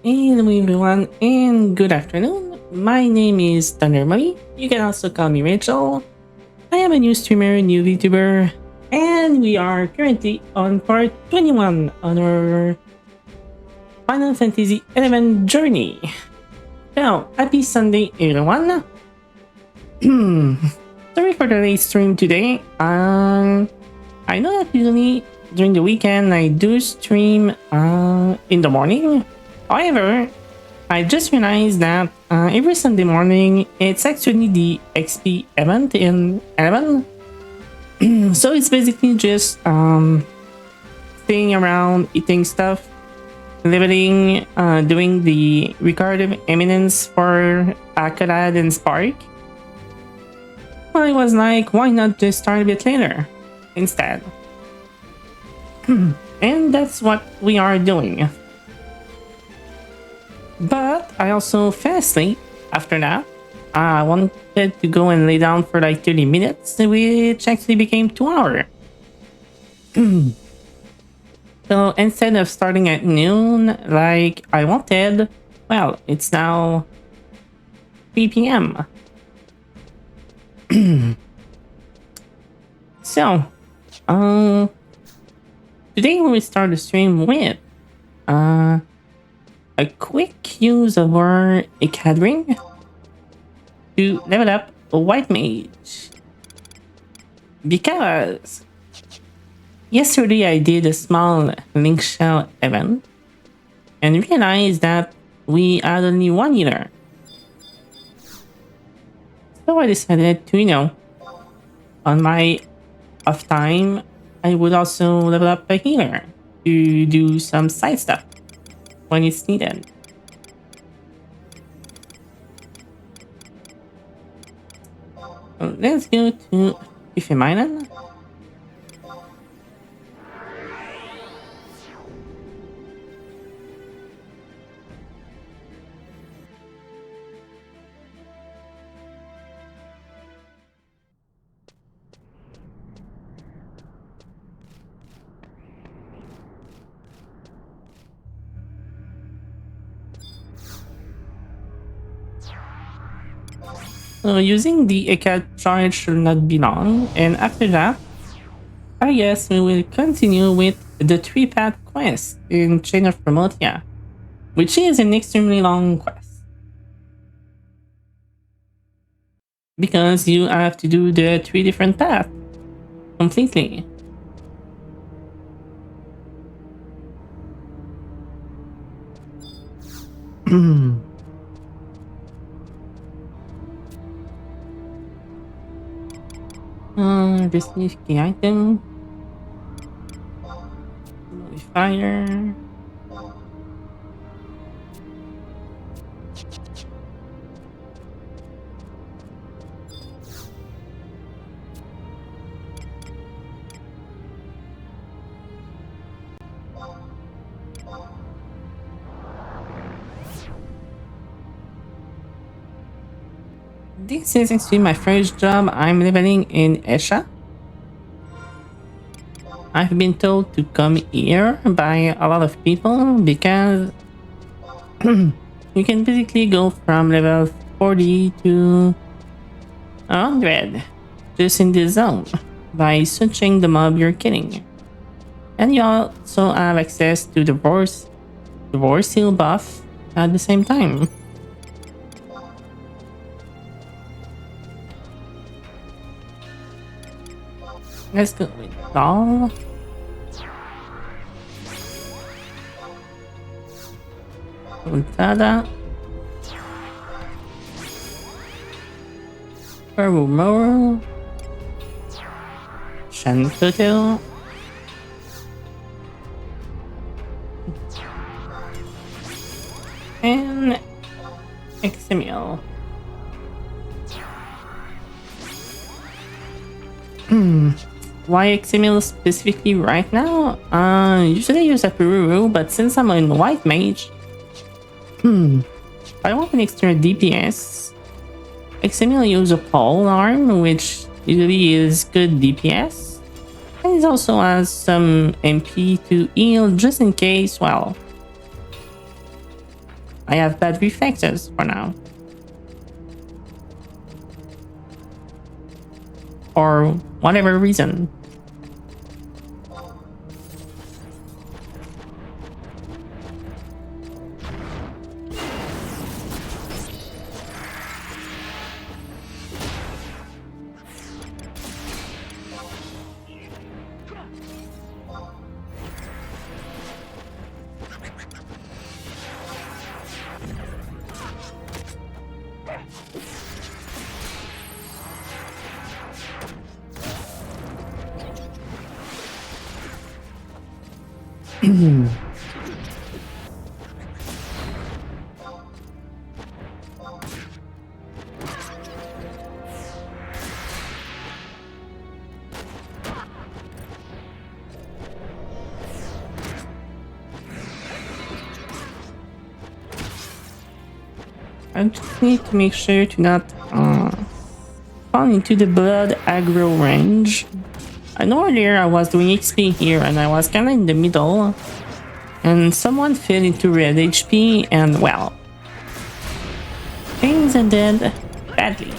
Hello everyone and good afternoon. My name is Thunder Money. You can also call me Rachel. I am a new streamer, new VTuber, and we are currently on part 21 on our Final Fantasy XI journey. So, happy Sunday everyone. Sorry for the late stream today. I know that usually during the weekend I do stream in the morning. However, I just realized that every Sunday morning it's actually the XP event in 11. So it's basically just staying around, eating stuff, leveling, doing the record of eminence for Akadad and Spark. Well, I was like, why not just start a bit later instead? And that's what we are doing. But I also fell asleep after that. I wanted to go and lay down for like 30 minutes, which actually became 2 hours. So instead of starting at noon like I wanted, well, it's now 3 p.m. So, today we will start the stream with a quick use of our Ring to level up a White Mage. Because yesterday I did a small Link Shell event and realized that we had only one healer. So I decided to, on my off time, I would also level up a healer to do some side stuff when it's needed. So let's go to FFXI. So using the ECAD charge should not be long, and after that, I guess we will continue with the 3-path quest in Chain of Promotia, which is an extremely long quest. Because you have to do the 3 different paths completely. Receive key item. Modifier. This is actually my first job. I'm living in Esha. I've been told to come here by a lot of people because you can basically go from level 40 to 100 just in this zone by switching the mob you're killing. And you also have access to the War Seal buff at the same time. Let's go with Doll. Ultada. Purple Mower. Shantoto. And Exemiel. Why Exemiel specifically right now? Usually I use a Pururu, but since I'm in White Mage, I want an extra DPS. Exemiel use a pole arm, which usually is good DPS. And it also has some MP to heal just in case, well, I have bad reflexes for now. For whatever reason. I just need to make sure to not fall into the blood aggro range. I know earlier I was doing XP here and I was kinda in the middle. And someone fell into red HP and well, things ended badly.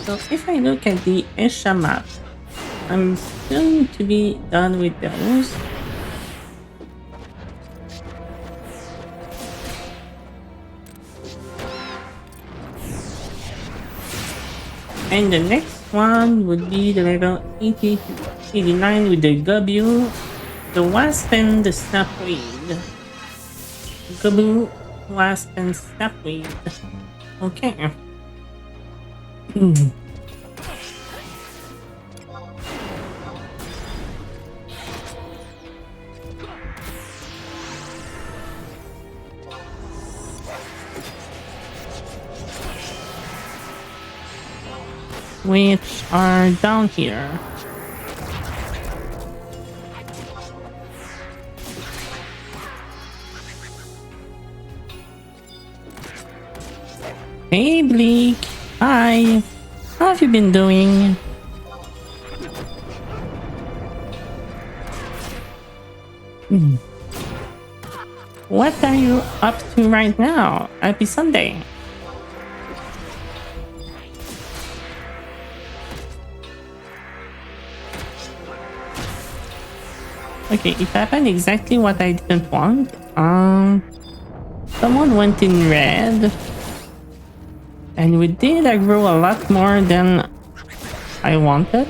So if I look at the Esha map, I'm going to be done with those. And the next one would be the level 80 to 89 with the Gabu, the Wasp and the Snapweed. Gabu, Wasp and Snapweed. Okay. Which are down here. Hey Bleak, hi. How have you been doing? What are you up to right now? Happy Sunday. Okay, it happened exactly what I didn't want. Someone went in red. And we did aggro a lot more than I wanted.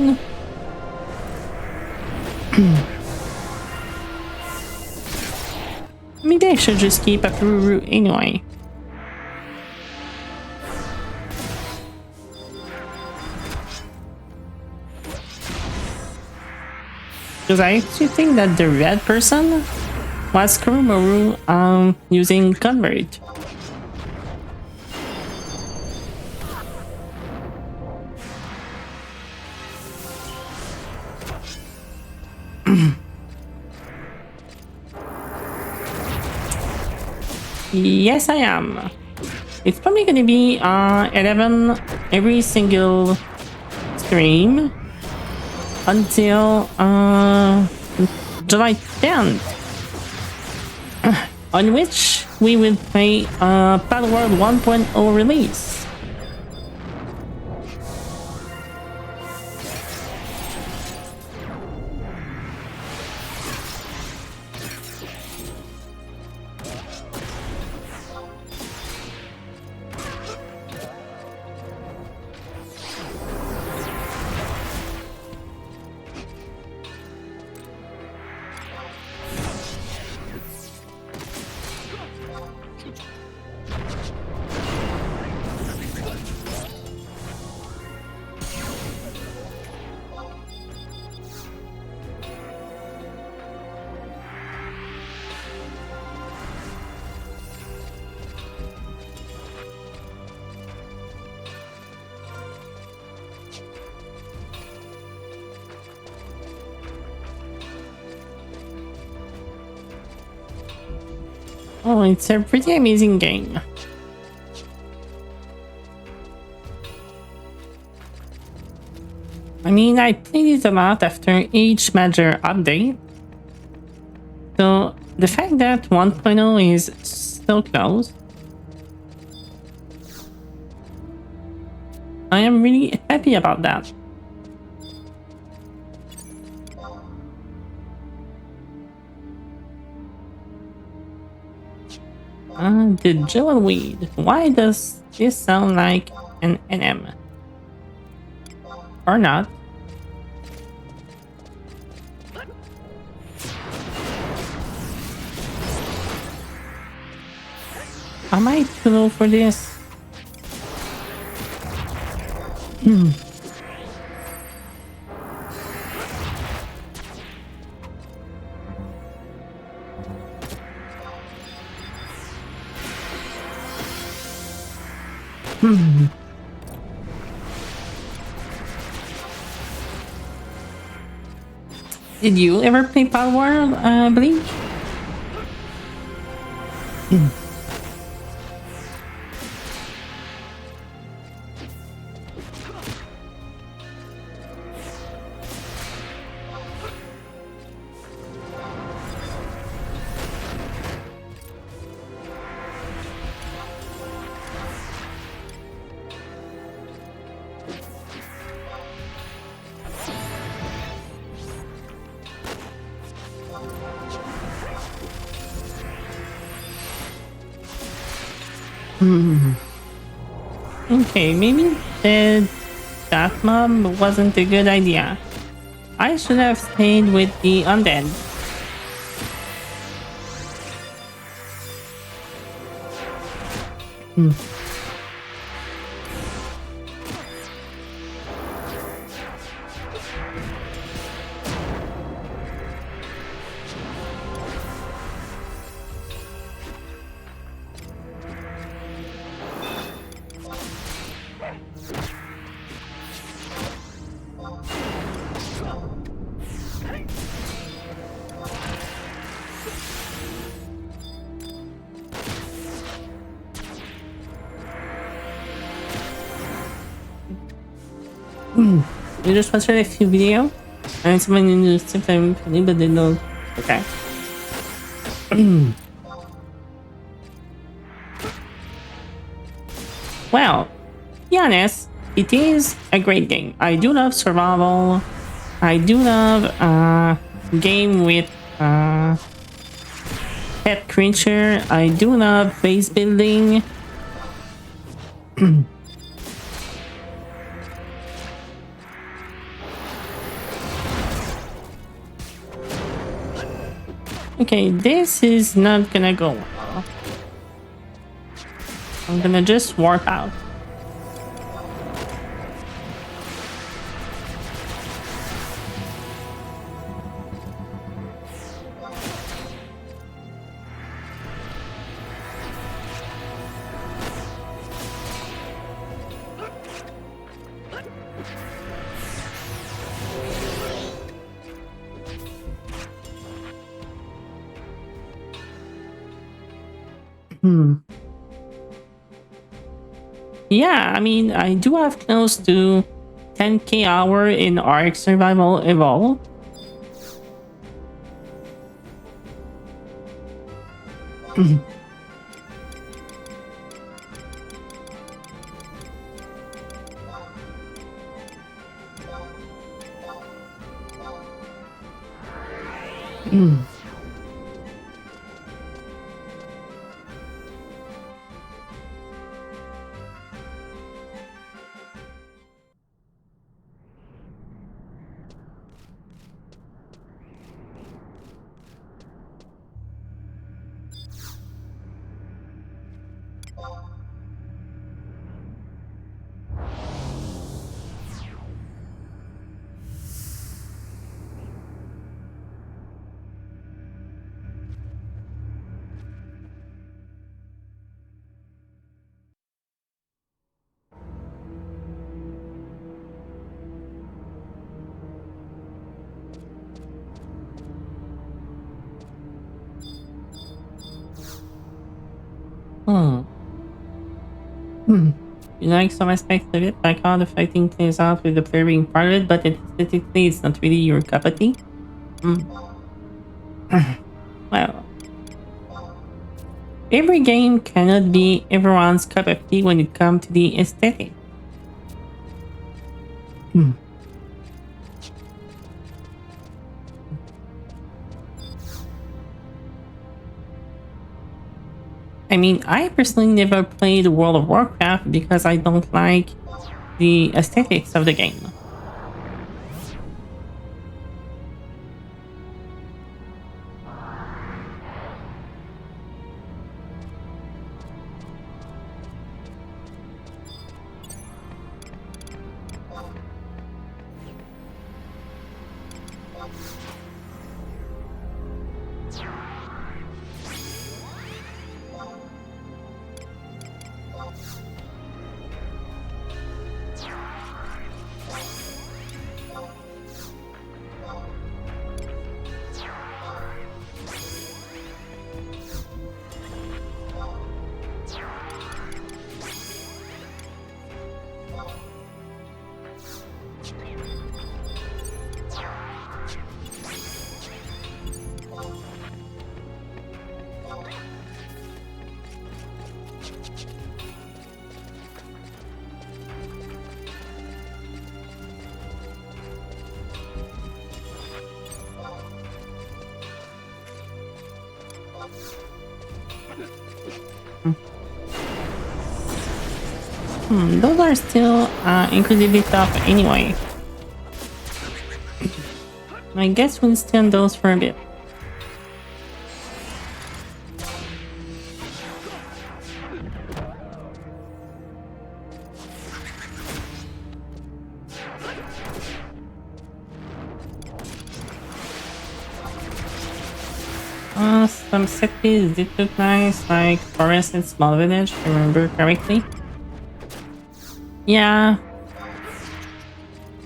Maybe I should just keep a Ruru anyway. Because I actually think that the red person was Kurumaru using Convert. Yes, I am. It's probably gonna be 11 every single stream until July 10th, on which we will play Battle World 1.0 release. Oh, it's a pretty amazing game. I mean, I played it a lot after each major update. So the fact that 1.0 is so close, I am really happy about that. The jewel weed. Why does this sound like an NM? Or not? Am I too low for this? Did you ever play Power World, Bleach? Okay, maybe that mob wasn't a good idea. I should have stayed with the undead. You just watched a few video and someone in the same time, but they don't. Okay. Well, to be honest, it is a great game. I do love survival. I do love game with pet creature. I do love base building. Okay, this is not gonna go well. I'm gonna just warp out. Hmm. Yeah, I mean, I do have close to 10k hour in Ark Survival Evolve. Hmm. Hmm. You like some aspects of it, like how the fighting plays out with the player being part of it, but aesthetically it's not really your cup of tea. Hmm. Well, every game cannot be everyone's cup of tea when it comes to the aesthetic. Hmm. I mean, I personally never played World of Warcraft because I don't like the aesthetics of the game. Those are still incredibly tough anyway. I guess we'll stay on those for a bit. Some set pieces did look nice, like Forest and Small Village, if I remember correctly. Yeah.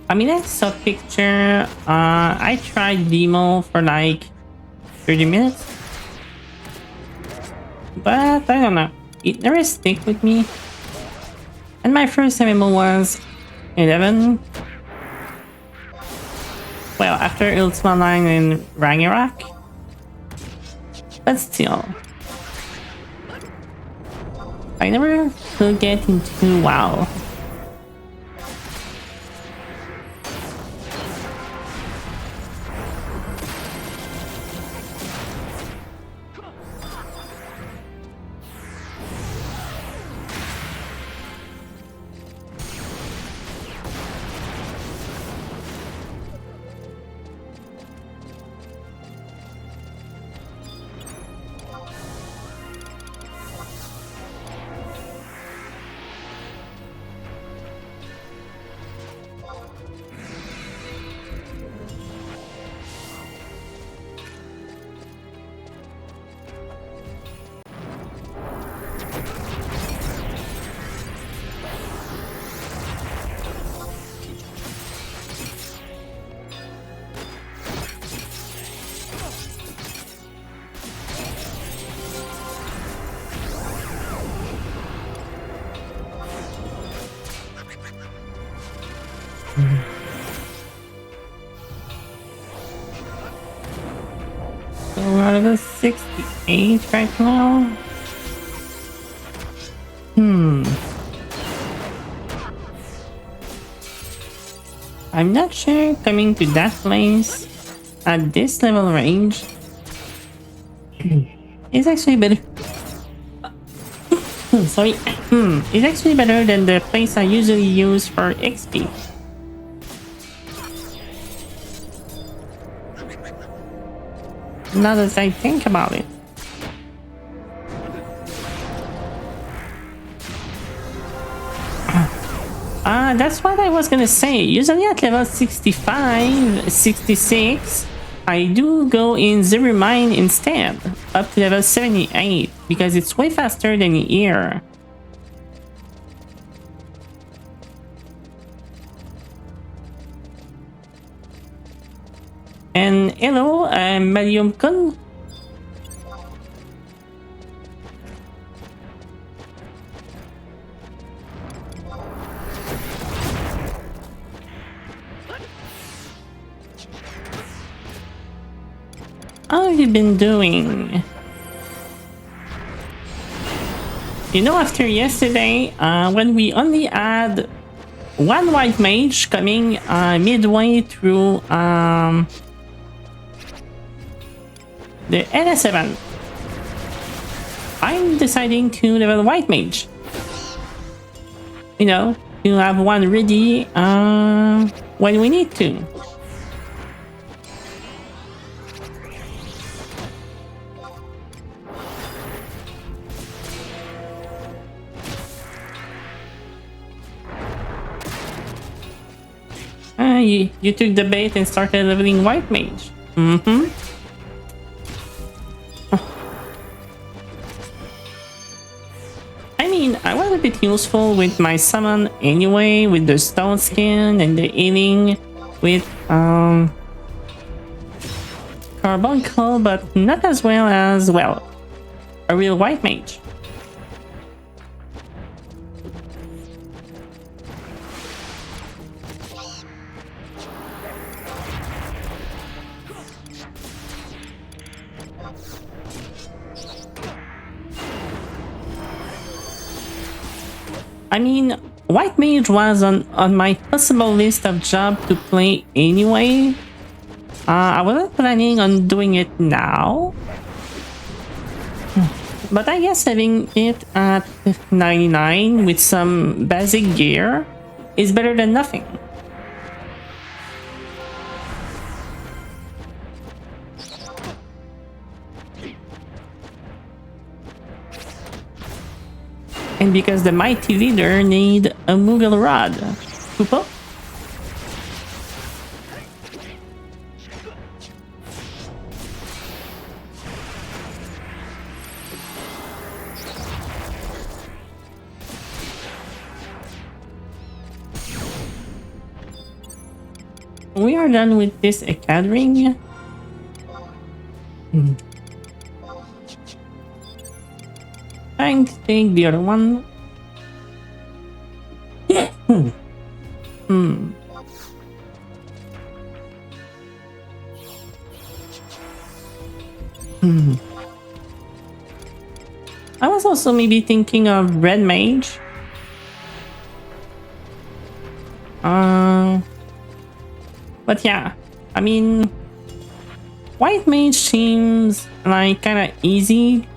I mean, I saw picture. I tried demo for like 30 minutes. But I don't know. It never stick with me. And my first MMO was 11. Well, after Ultima Online and Ragnarok. But still. I never could get into WoW. So we're level 68 right now. I'm not sure coming to that place at this level range is actually better. Sorry. It's actually better than the place I usually use for XP. Now that I think about it. That's what I was gonna say. Usually at level 65, 66, I do go in Zero Mine instead, up to level 78, because it's way faster than here. And hello, Marium Kun. How have you been doing? You know, after yesterday, when we only had one white mage coming midway through the LS7, I'm deciding to level white mage. You know, to have one ready when we need to. You took the bait and started leveling white mage. I mean, I was a bit useful with my summon anyway, with the stone skin and the healing with carbuncle, but not as well as, well, a real white mage. I mean, white mage was on my possible list of job to play anyway. I wasn't planning on doing it now. But I guess having it at 99 with some basic gear is better than nothing. And because the mighty leader need a Moogle rod. Kupo? We are done with this gathering. Trying to take the other one. I was also maybe thinking of red mage. But yeah, I mean, white mage seems like kind of easy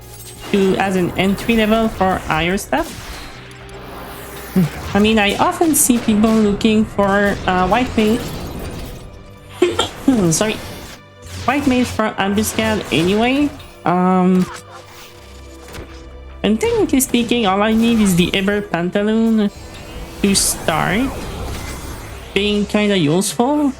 to as an entry level for higher stuff. I mean, I often see people looking for white mage. Sorry, white mage for ambuscade anyway. And technically speaking, all I need is the Eber Pantaloon to start being kind of useful.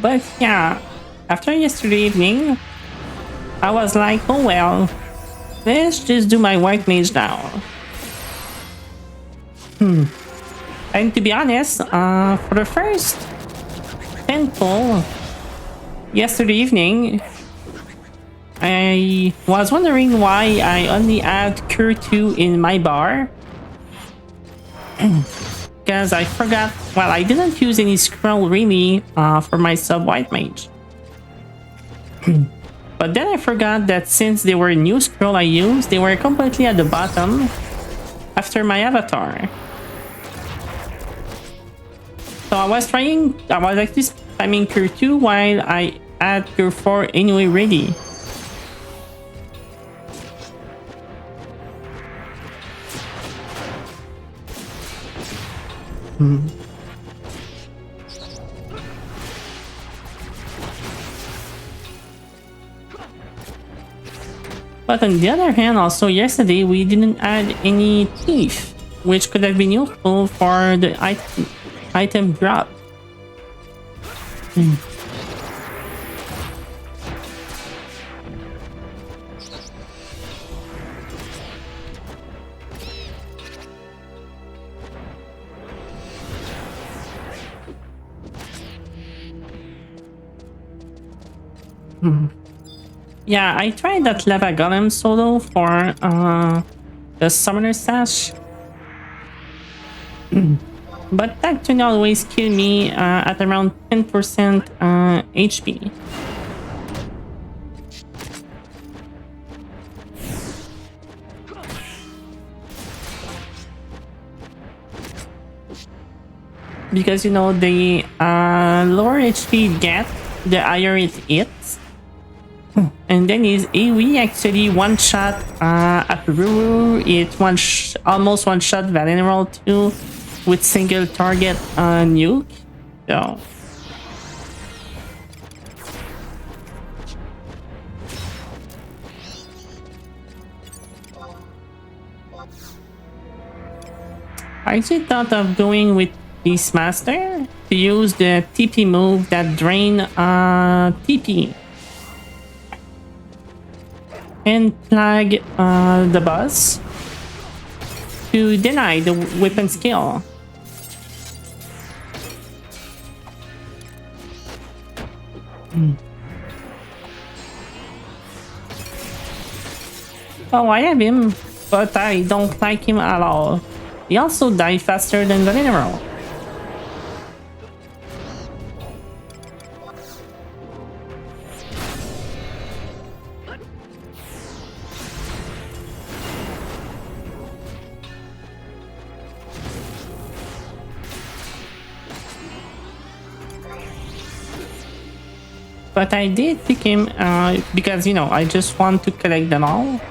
But yeah, after yesterday evening, I was like, oh well, let's just do my white mage now. And to be honest, for the first 10 pull yesterday evening, I was wondering why I only had Cure 2 in my bar. Because I forgot, well, I didn't use any scroll really for my sub white mage. But then I forgot that since they were new scroll I used, they were completely at the bottom after my avatar. So I was actually spamming Cure 2 while I had Cure 4 anyway ready. But on the other hand, also yesterday we didn't add any teeth, which could have been useful for the item drop. Yeah, I tried that lava golem solo for the summoner stash. But that turned out always kill me at around 10% HP. Because, you know, the lower HP it gets, the higher it hits. And then his AoE actually one shot at Ruru, it almost one shot Valeneral too with single target nuke. So I actually thought of going with Beastmaster to use the TP move that drain TP. And flag the boss to deny the weapon skill. Oh, I have him, but I don't like him at all. He also died faster than the mineral. But I did pick him because, you know, I just want to collect them all.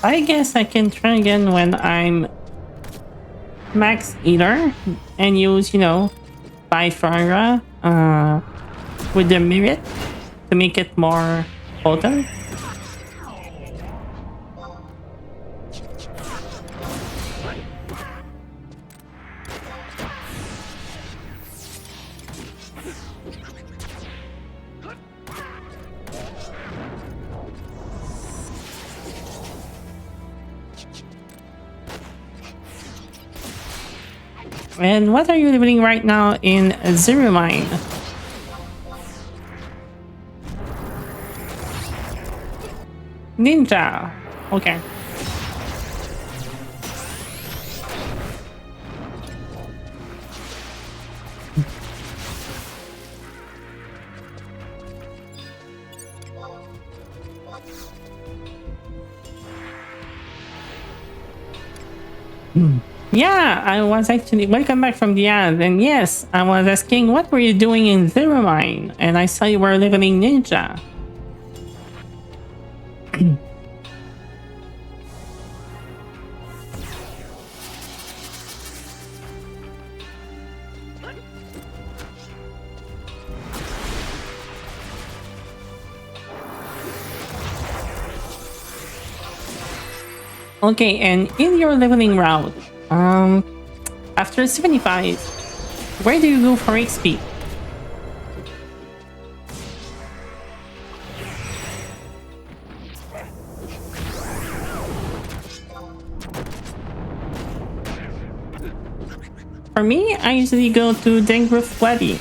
I guess I can try again when I'm max eater and use, you know, Bifara with the merit to make it more potent. And what are you living right now in Zero Mine? Ninja. Okay. Yeah, I was actually welcome back from the ad, and yes, I was asking what were you doing in Zero Mine, and I saw you were leveling ninja. Okay, and in your leveling route, after 75, where do you go for XP? For me, I usually go to Dengrove Wadi.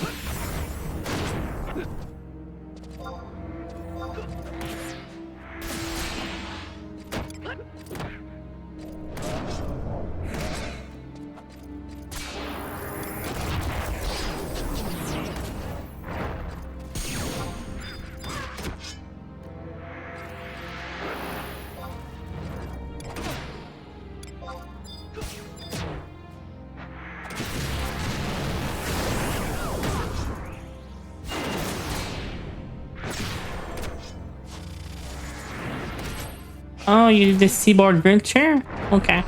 Oh, you the seaboard wheelchair? Okay.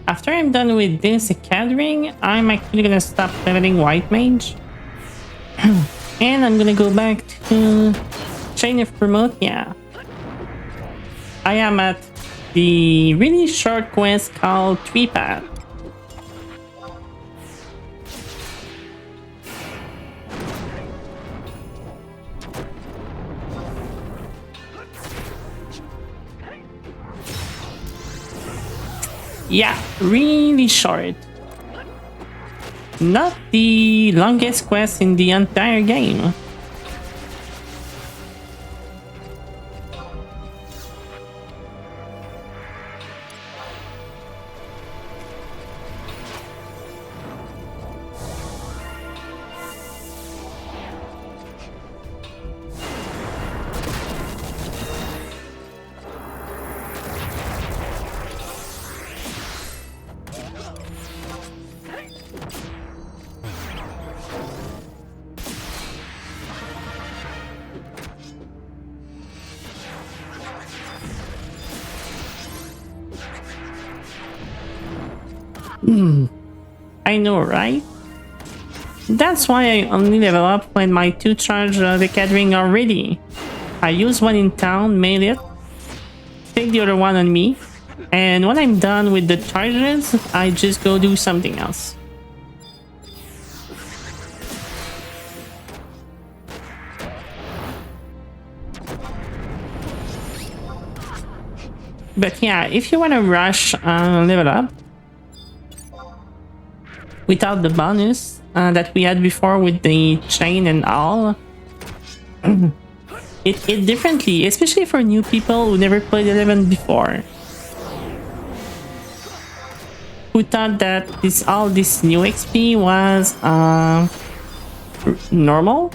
After I'm done with this gathering, I'm actually gonna stop leveling White Mage. And I'm gonna go back to Chain of Promotia. I am at the really short quest called Tree Path. Yeah, really short. Not the longest quest in the entire game. I know, right? That's why I only level up when my 2 charge the gathering are ready. I use one in town, mail it, take the other one on me, and when I'm done with the charges, I just go do something else. But yeah, if you want to rush level up, without the bonus that we had before with the chain and all, it hit differently, especially for new people who never played 11 before. Who thought that all this new XP was normal?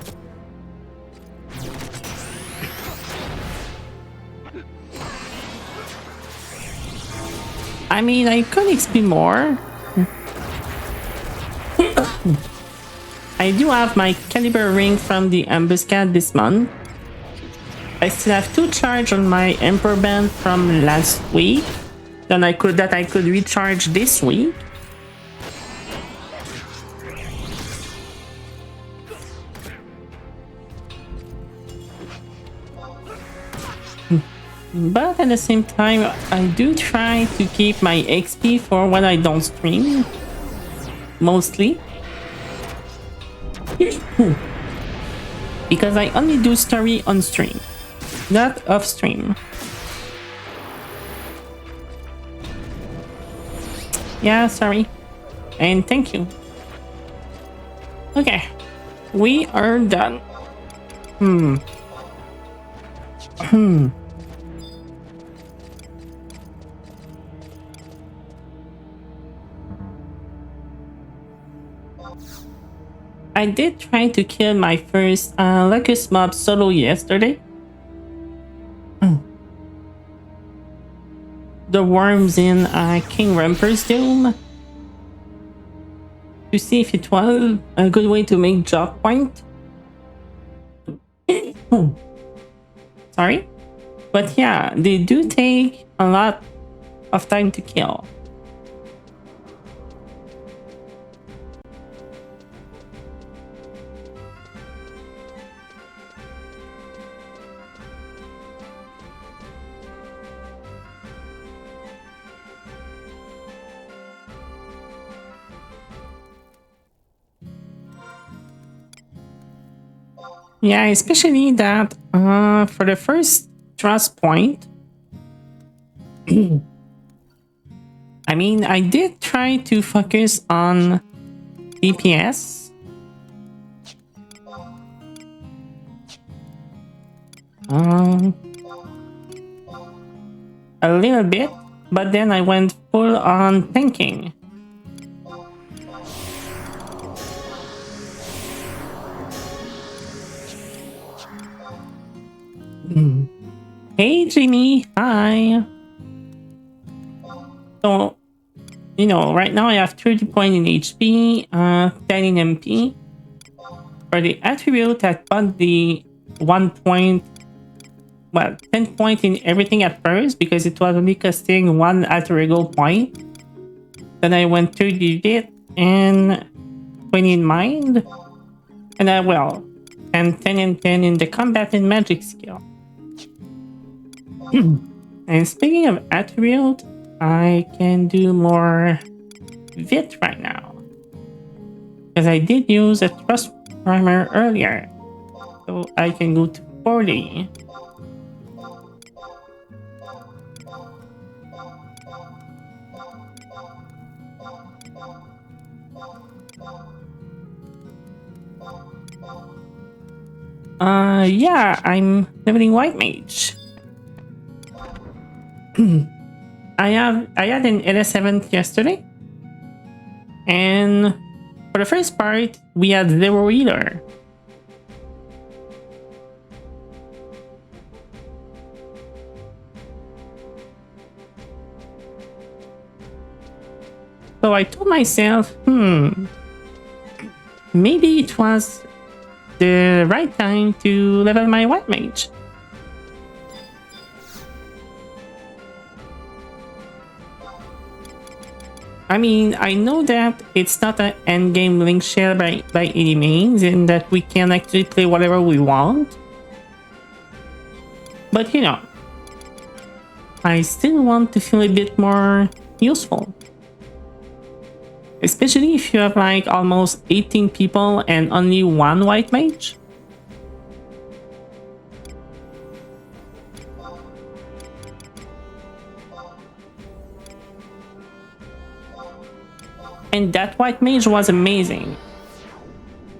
I mean, I could XP more. I do have my caliber ring from the ambuscade this month. I still have 2 charge on my emperor band from last week that I could recharge this week. But at the same time, I do try to keep my XP for when I don't stream, mostly. Because I only do story on stream, not off stream. Yeah, sorry. And thank you. Okay. We are done. Hmm. Hmm. I did try to kill my first Locust mob solo yesterday. The worms in King Ramper's Doom to see if it was a good way to make job point. Sorry. But yeah, they do take a lot of time to kill. Yeah, especially that for the first trust point, I mean, I did try to focus on DPS. Um, a little bit, but then I went full on tanking. Hey, Jimmy. Hi. So, you know, right now I have 30 points in HP, 10 in MP. For the attribute that got the 1 point, well, 10 point in everything at first because it was only costing 1 attribute point. Then I went 30 bit and 20 in mind. And I will. And 10 and 10 in the combat and magic skill. And speaking of attribute, I can do more Vit right now. Because I did use a Trust Primer earlier. So I can go to 40. Yeah, I'm leveling White Mage. I had an LS7 yesterday. And for the first part, we had 0 healer. So I told myself, maybe it was the right time to level my White Mage. I mean, I know that it's not an endgame link share by any means, and that we can actually play whatever we want. But you know, I still want to feel a bit more useful. Especially if you have like almost 18 people and only 1 White Mage. And that White Mage was amazing.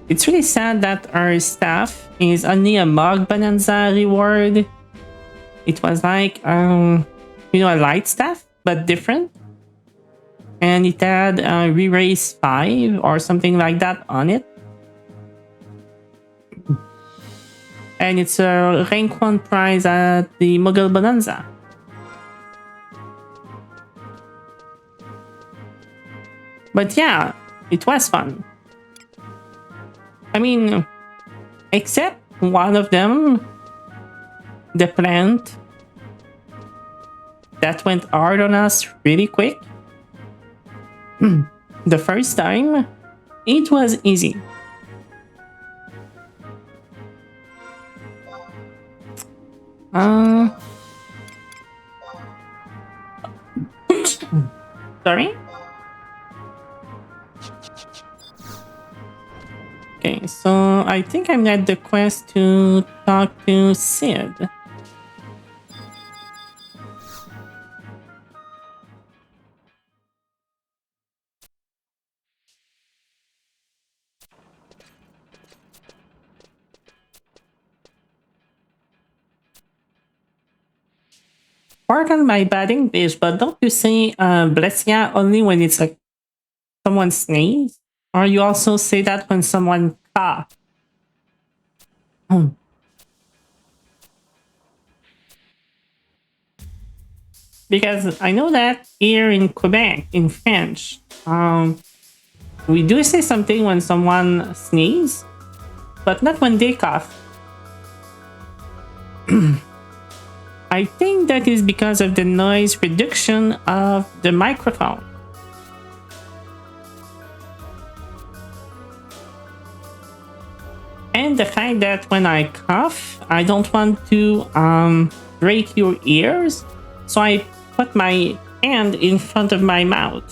It's really sad that our staff is only a Mog Bonanza reward. It was like, you know, a light staff, but different. And it had re-raise 5 or something like that on it. And it's a rank 1 prize at the Mughal Bonanza. But yeah, it was fun. I mean, except one of them, the plant, that went hard on us really quick. The first time, it was easy. Sorry? Okay, so I think I'm at the quest to talk to Sid. pardon my bad English, but don't you say bless ya only when it's like someone sneeze? Or you also say that when someone cough? Hmm. Because I know that here in Quebec, in French, we do say something when someone sneezes, but not when they cough. I think that is because of the noise reduction of the microphone. And the fact that when I cough, I don't want to break your ears, so I put my hand in front of my mouth.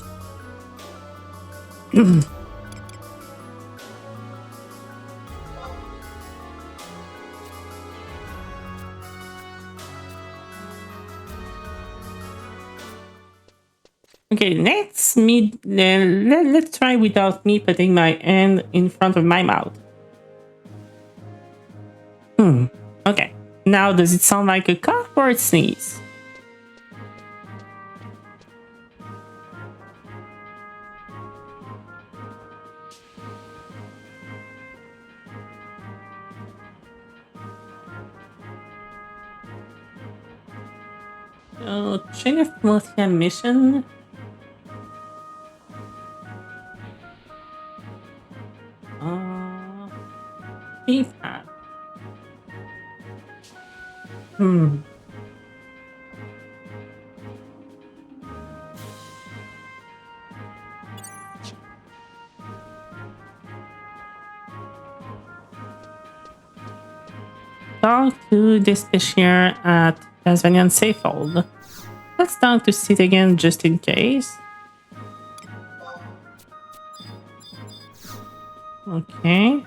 Okay, let's try without me putting my hand in front of my mouth. Okay, now does it sound like a cough or a sneeze? Chain of Mafia mission. FIFA. Talk to this cashier at Tasmanian Safehold. Let's down to sit again just in case. Okay.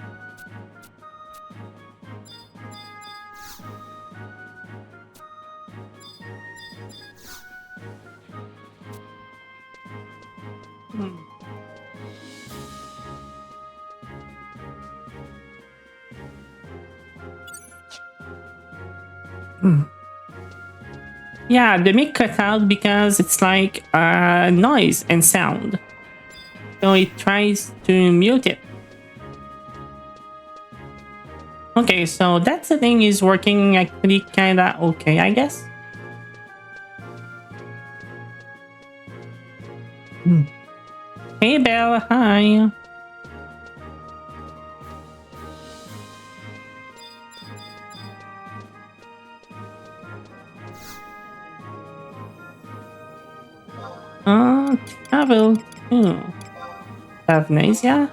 Yeah, the mic cut out because it's like noise and sound. So it tries to mute it. Okay, so that setting is working actually kinda okay, I guess. Hey Belle, hi. Travel to Avnasia?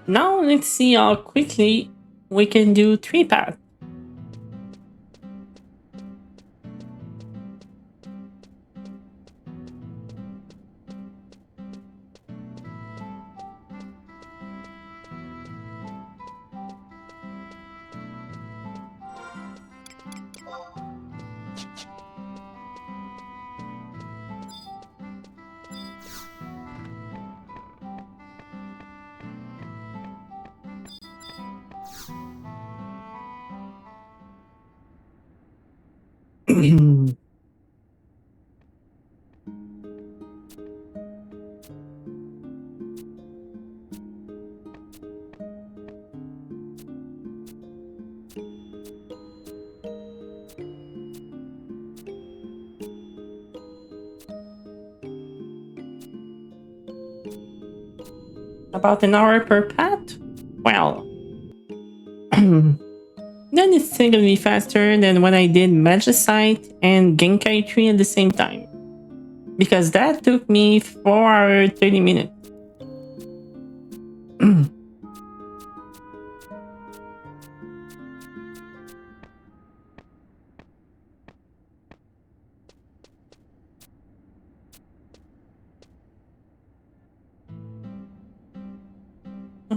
Now let's see how quickly we can do 3-path. About an hour per path? Well, then it's significantly faster than when I did Magicite and Genkai Tree at the same time. Because that took me 4 hours 30 minutes.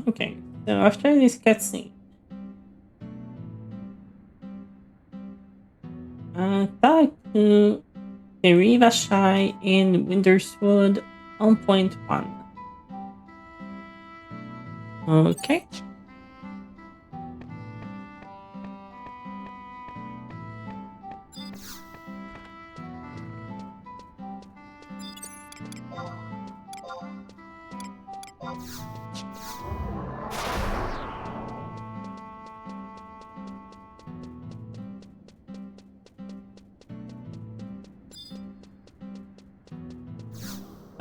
Okay, so after this cutscene, talk to FFXI in Winterswood on point one. Okay.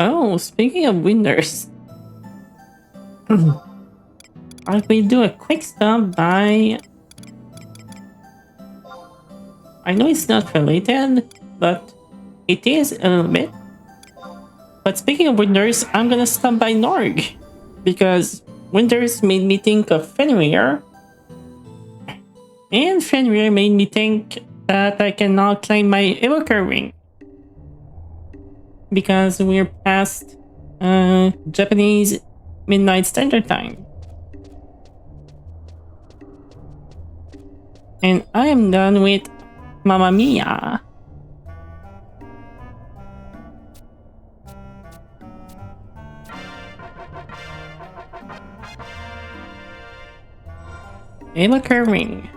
Oh, speaking of winters, I will do a quick stop by. I know it's not related, but it is a little bit. But speaking of winters, I'm gonna stop by Norg because winters made me think of Fenrir, and Fenrir made me think that I can now claim my evoker ring because we're past Japanese midnight standard time. And I am done with Mamma Mia. Evoker ring.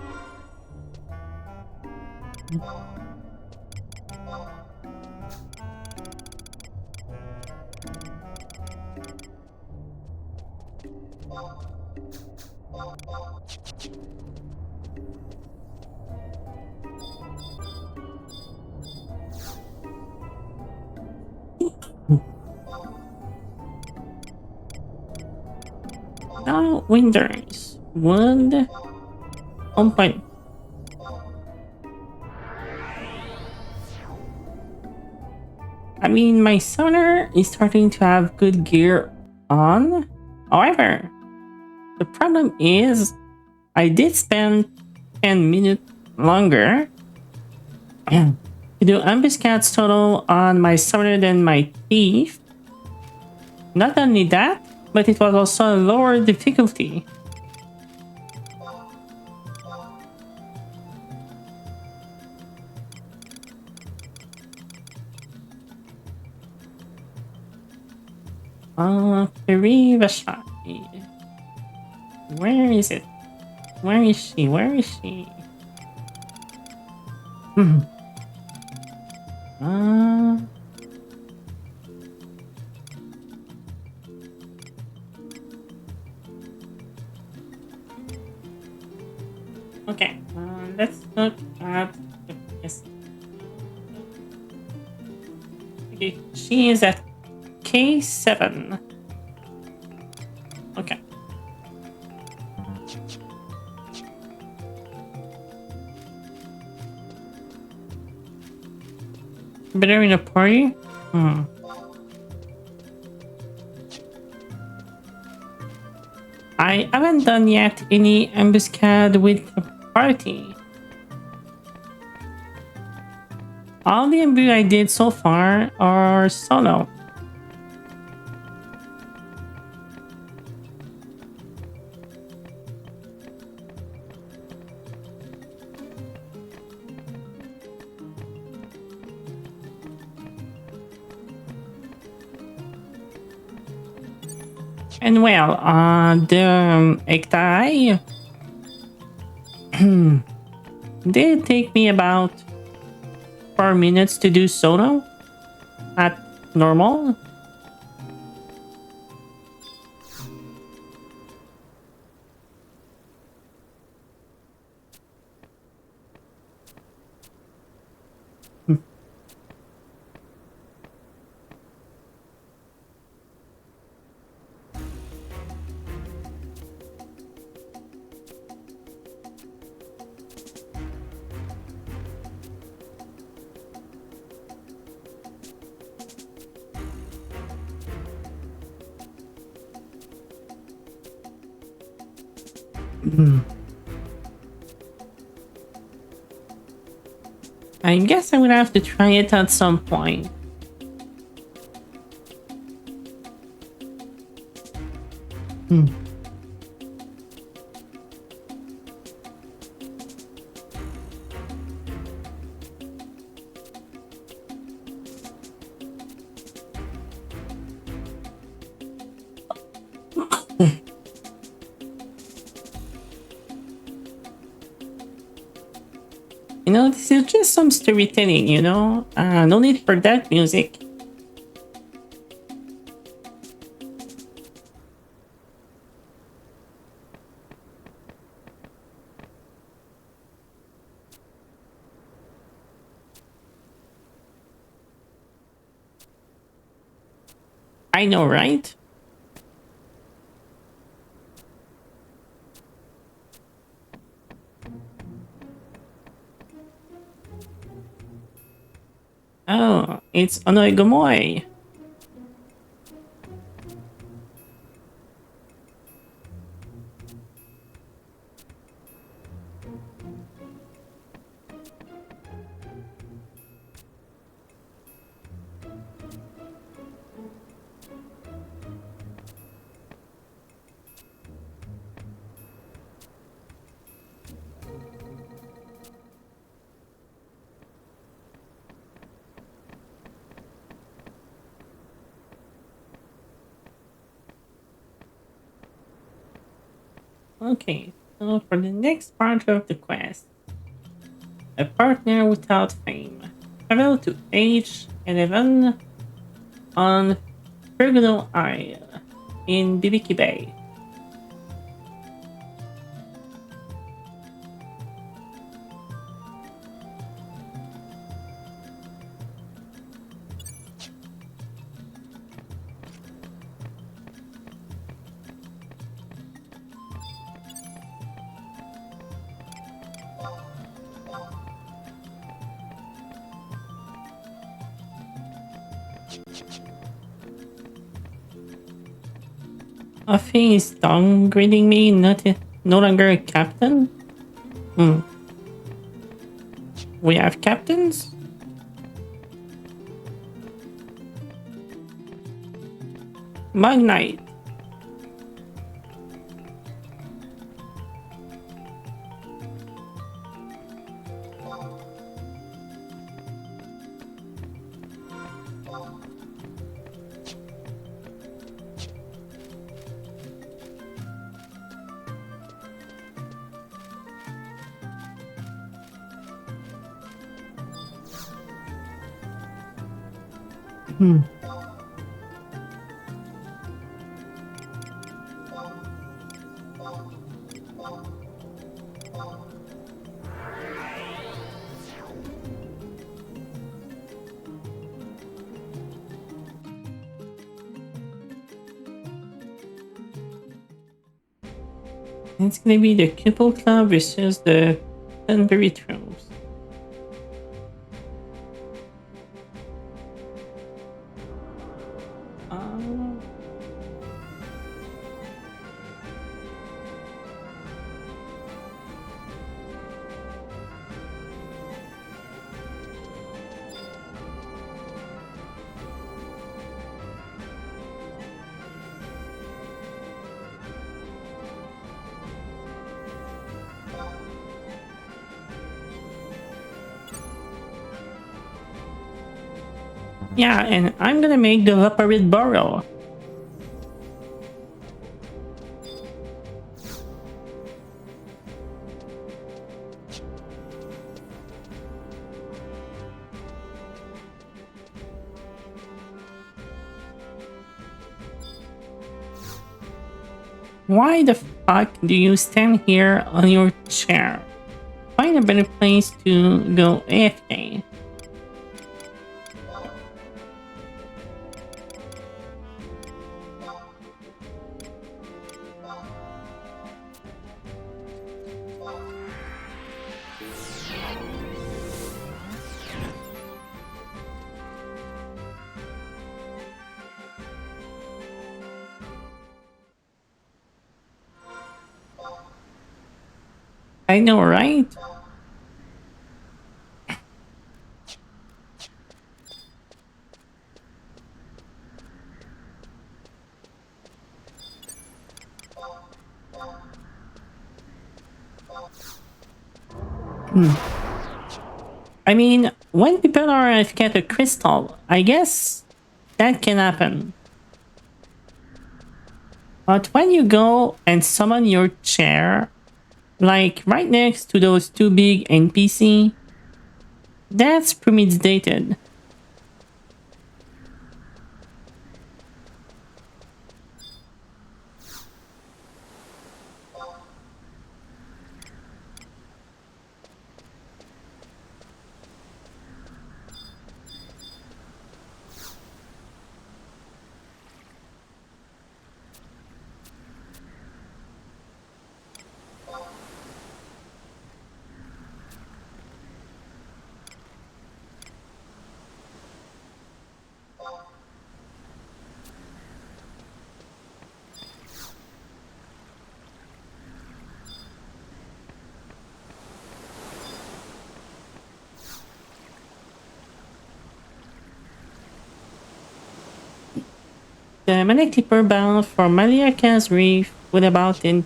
Now winters. Wood. On point. I mean, my summoner is starting to have good gear on. However, the problem is I did spend 10 minutes longer to do ambuscades total on my summoner than my thief. Not only that, but it was also a lower difficulty. Perivashaki. Where is it? Where is she? Where is she? uh, okay, let's look at this. Okay, she is at K7. Okay. Better in a party? I haven't done yet any ambuscade with a party. All the ambu I did so far are solo. And well, the Ektai did take me about 4 minutes to do solo at normal. I guess I would have to try it at some point. this is just some storytelling, no need for that music. I know, right? Oh, it's Onoegomoe. Okay, so for the next part of the quest, a partner without fame. Travel to H11 on Pergola Isle in Bibiki Bay. Offie is downgrading me, no longer a captain? Hmm. We have captains? Magnite. Hmm. It's gonna be the Cupel Club versus the Sunbury Trolls. Uh, yeah, and I'm gonna make the Vaporid Burrow. Why the fuck do you stand here on your chair? Find a better place to go AFK. I know, right? I mean, when people are AFK at a crystal, I guess that can happen. But when you go and summon your chair, like right next to those two big NPC, That's premeditated. The Mana Clipper bound for Maliaka's Reef will arrive in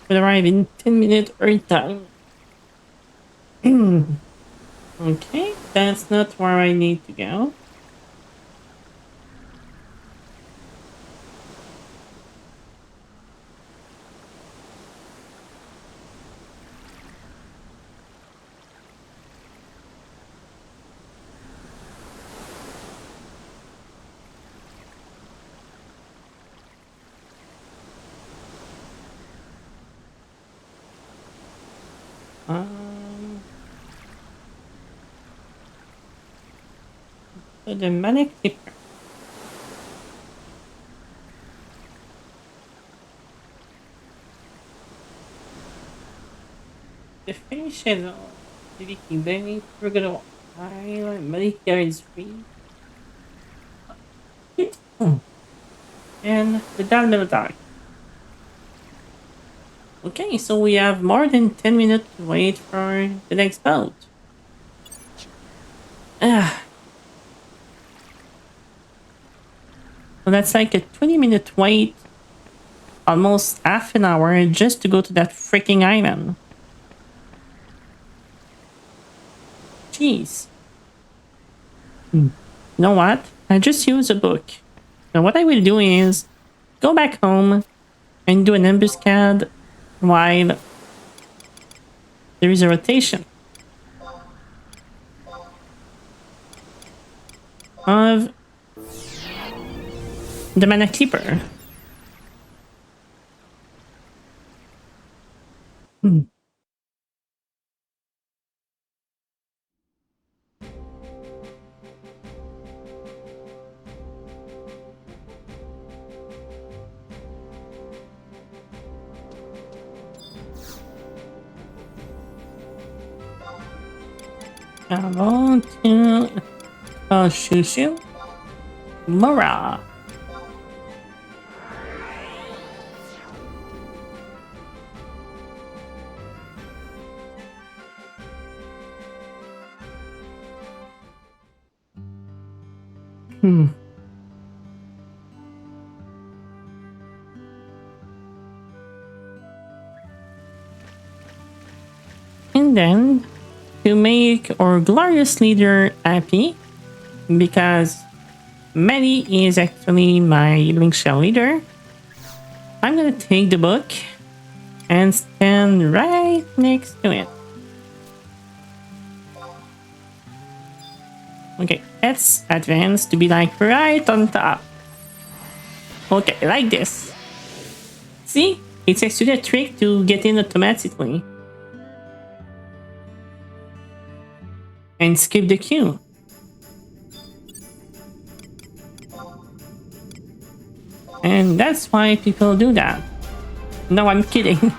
10-minute Earth time. Okay, that's not where I need to go. So the Mana Clipper. The fish is on the Vicky Benny, we're gonna Island, Malika is free. And the Dal Military. Okay, so we have more than 10 minutes to wait for the next boat. Ah. So that's like a 20-minute wait, almost half an hour just to go to that freaking island. Jeez. You know what? I just use a book. Now what I will do is go back home and do an ambuscade while there is a rotation of the Mana Clipper. I want to Shushu Mura. And then to make our glorious leader happy, because Maddie is actually my link shell leader, I'm gonna take the book and stand right next to it. Okay, let's advance to be like right on top. Okay, like this. See? It's actually a trick to get in automatically. And skip the queue. And that's why people do that. No, I'm kidding.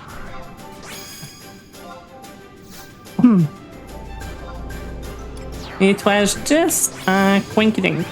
It was just a coincidence.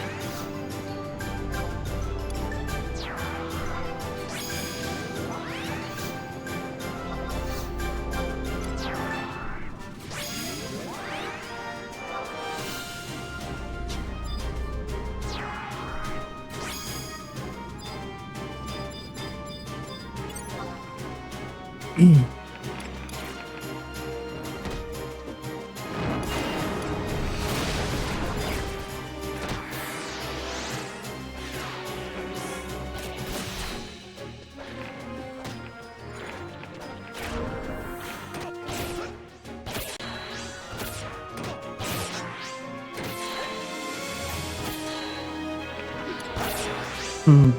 Hmm.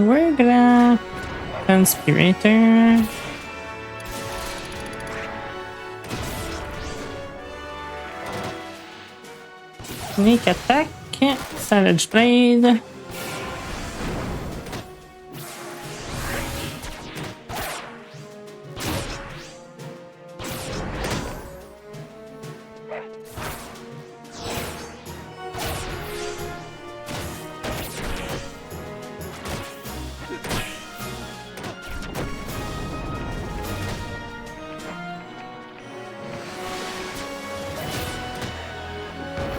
We're gonna conspirator. Sneak attack. Savage blade.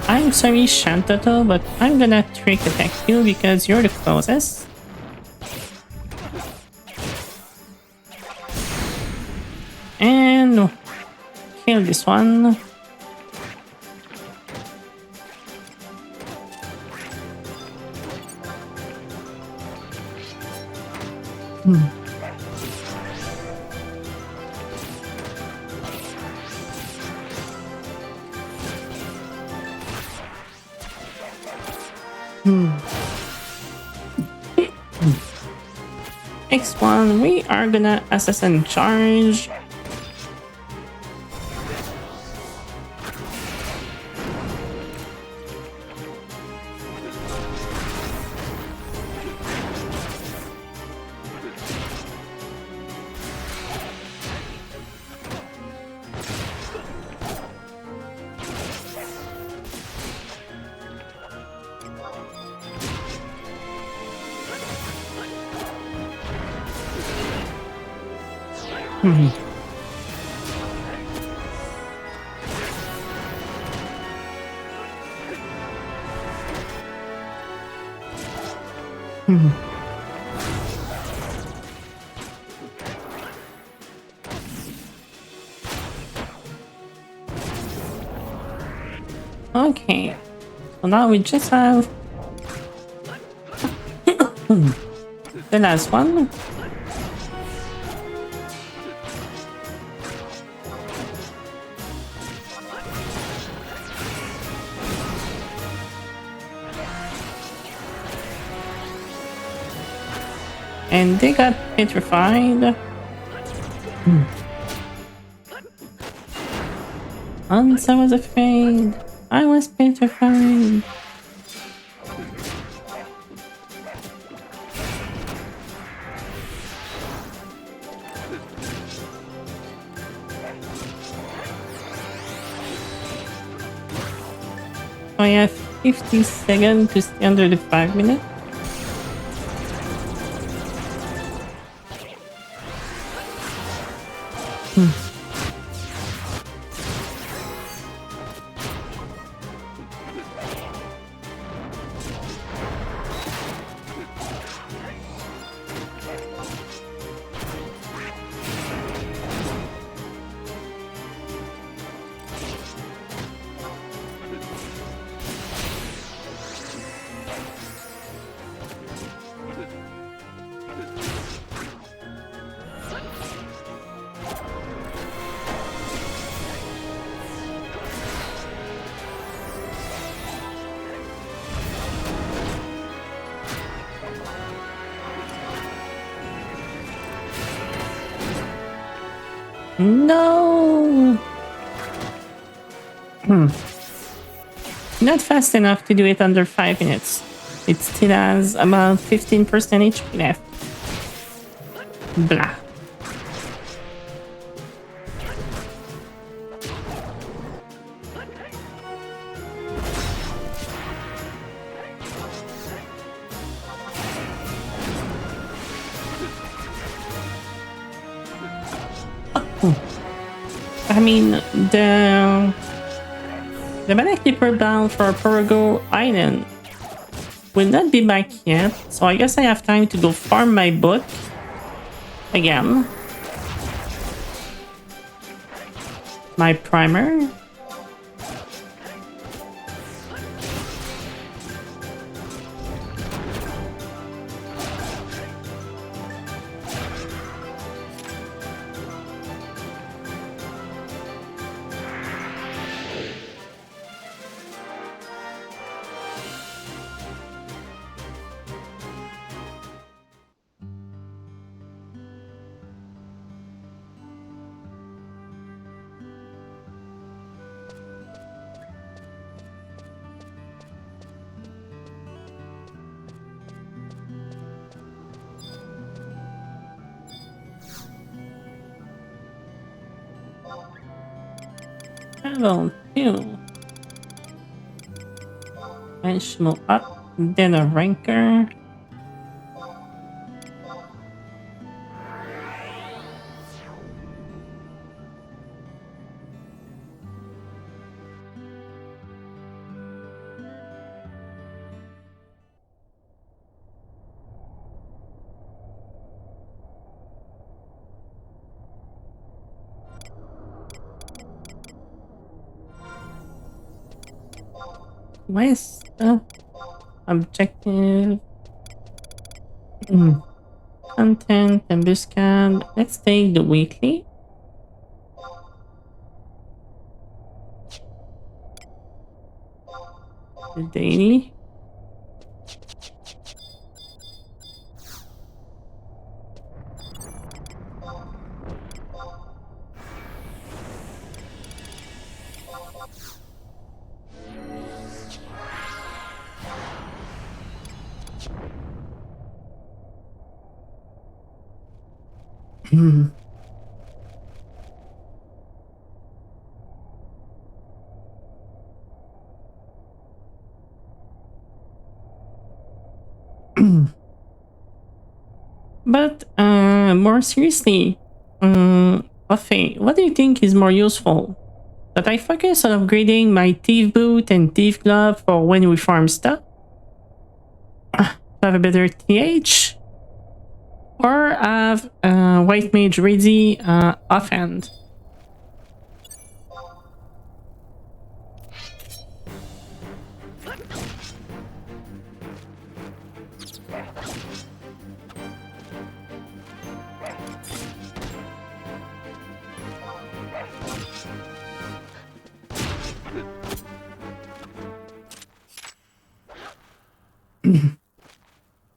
I'm sorry, Shantato, but I'm gonna trick attack you because you're the closest. And kill this one. X1, we are gonna assassin charge. Okay, so now we just have the last one. And they got petrified. Once I was afraid, I was petrified. So I have 50 seconds to stay under the 5 minutes. No! Not fast enough to do it under 5 minutes. It still has about 15% HP left. Blah. I mean, the Mana Keeper bound for Porogo Island will not be back yet, so I guess I have time to go farm my book again. My primer. Level 2. Bench move up. Then a ranker. Where's the objective? Content, embuscade. Let's take the weekly. The daily. But more seriously, Buffet, what do you think is more useful? That I focus on upgrading my thief boot and thief glove for when we farm stuff? To have a better TH? Or have White Mage ready offhand?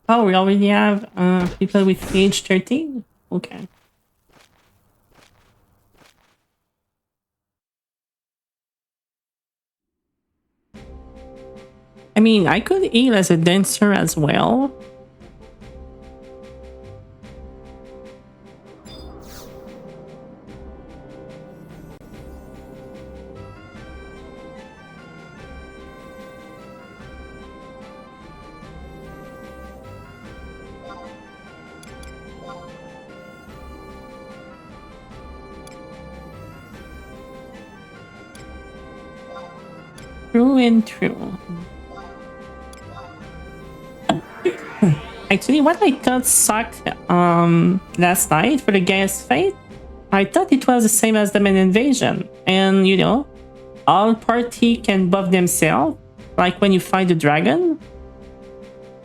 Oh, we already have people with age 13? Okay. I mean, I could heal as a dancer as well. True and true. Actually, what I thought sucked last night for the Gaia's Fate, I thought it was the same as the main invasion. And, you know, all party can buff themselves, like when you fight the dragon.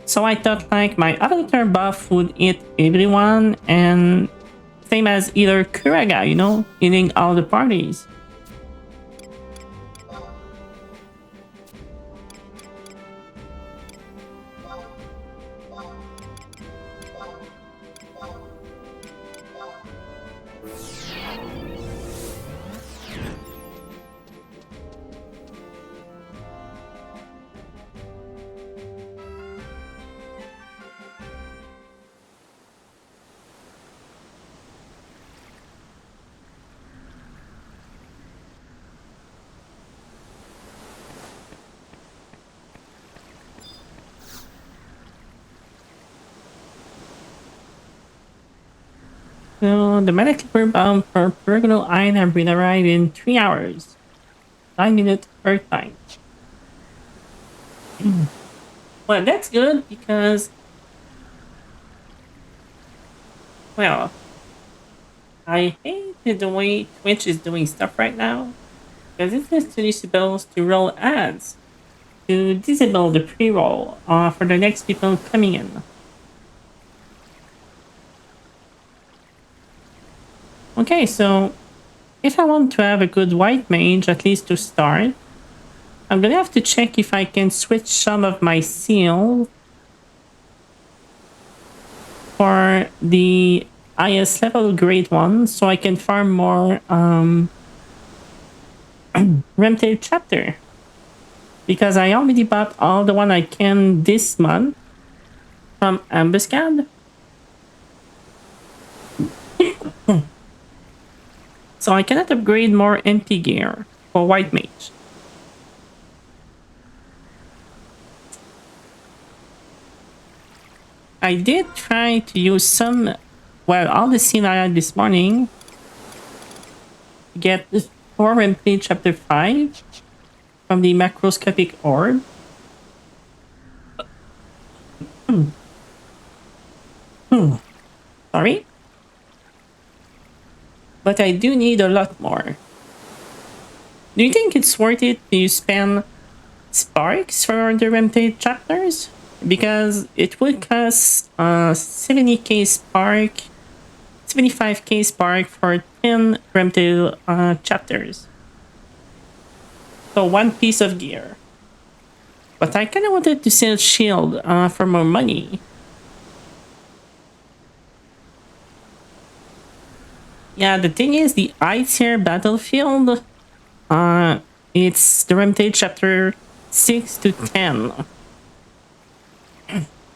So I thought like my avatar buff would hit everyone, and same as either Kuraga, you know, hitting all the parties. So the medic clipper bound for Pergola Island will arrive in 3 hours. 9 minutes Earth time. Well, that's good because, well, I hate the way Twitch is doing stuff right now. Because it's supposed to roll ads to disable the pre-roll for the next people coming in. Okay, so if I want to have a good white mage, at least to start, I'm gonna have to check if I can switch some of my seal for the highest level grade one, so I can farm more Remtail chapter. Because I already bought all the one I can this month from Ambuscade. So I cannot upgrade more MP gear. for white mage. I did try to use some, well, all the scene I had this morning to get the 4 Rampage Chapter 5 from the macroscopic orb. Sorry. But I do need a lot more. Do you think it's worth it to spend sparks for the Rampage chapters? Because it would cost 70k spark, 75k spark for 10 Rampage chapters. So one piece of gear. But I kind of wanted to sell shield for more money. Yeah, the thing is, the Ice here battlefield, it's the Rampage chapter 6 to 10.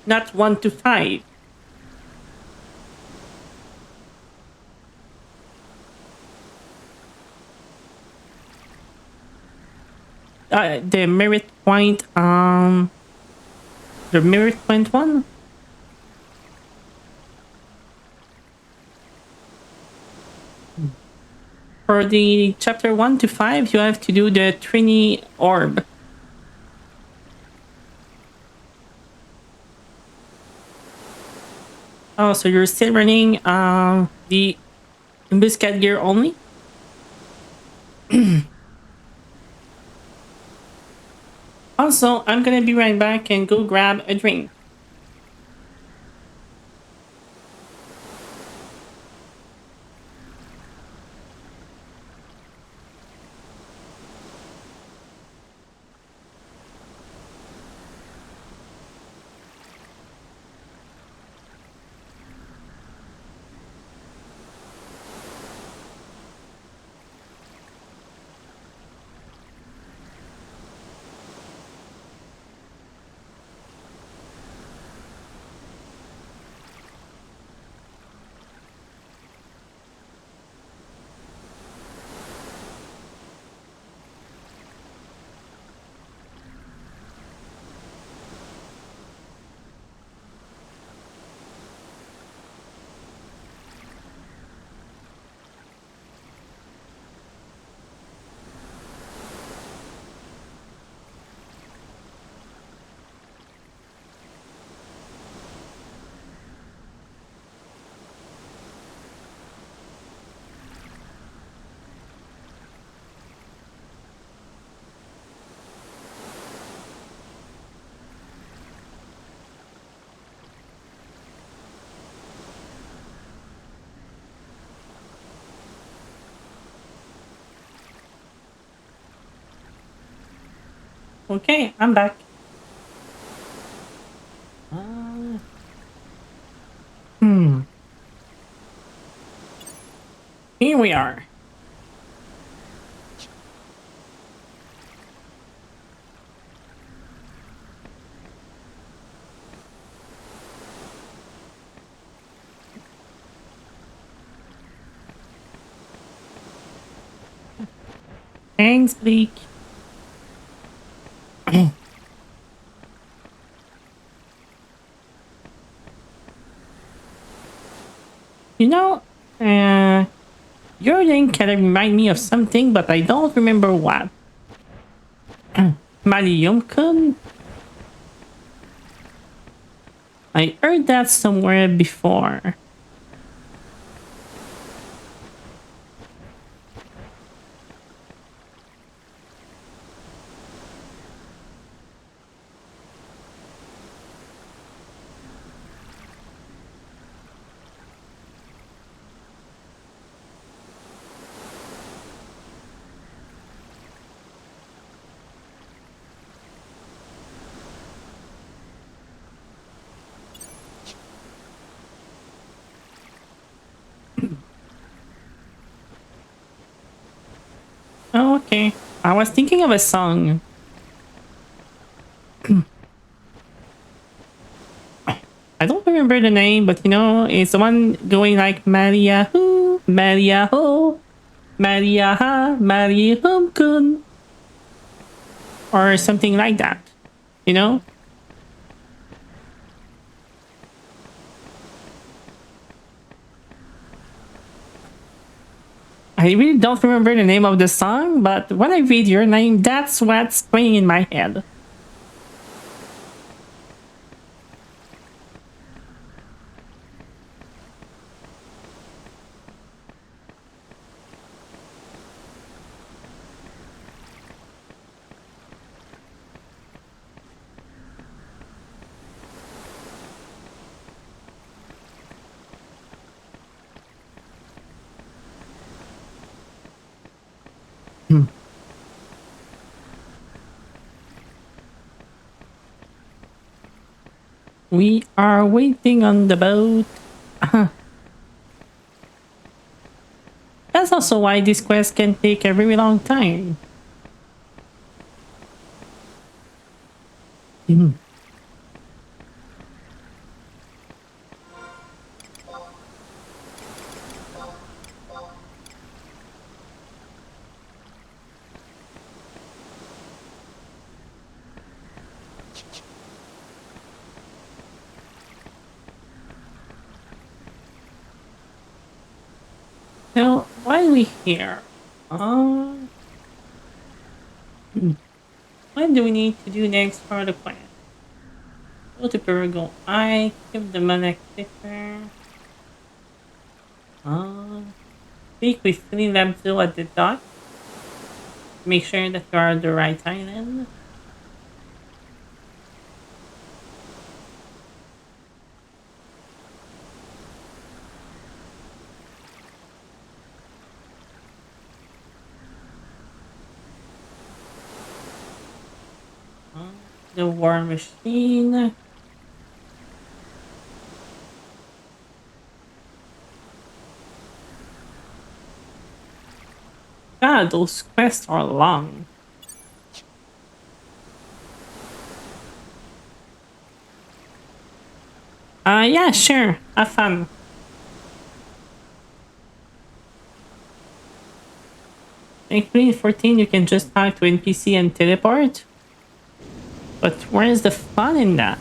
Not 1 to 5. The merit point, the merit point one? For the chapter 1 to 5, you have to do the Trini orb. Oh, so you're still running the Embuscade gear only? Also, I'm gonna be right back and go grab a drink. Okay, I'm back. Hmm. Here we are. Thanks, Bleak. You know, your name kind of remind me of something, but I don't remember what. Maliumkun? I heard that somewhere before. Oh, okay. I was thinking of a song. I don't remember the name, but you know, it's the one going like Maria Ho, Maria Ho. Maria ha, Maria Humkun, or something like that. You know? I really don't remember the name of the song, but when I read your name, that's what's playing in my head. Hmm. We are waiting on the boat. That's also why this quest can take a very long time. Mhm. Now, while we here, uh, what do we need to do next for the quest? Go to Perigo. I keep the mana clicker. Speak with Silly Lab at the dock. Make sure that you are on the right island. Uh, the war machine. God, those quests are long. Yeah, sure. Have fun. Thankfully, in 14, you can just talk to NPC and teleport. But where's the fun in that?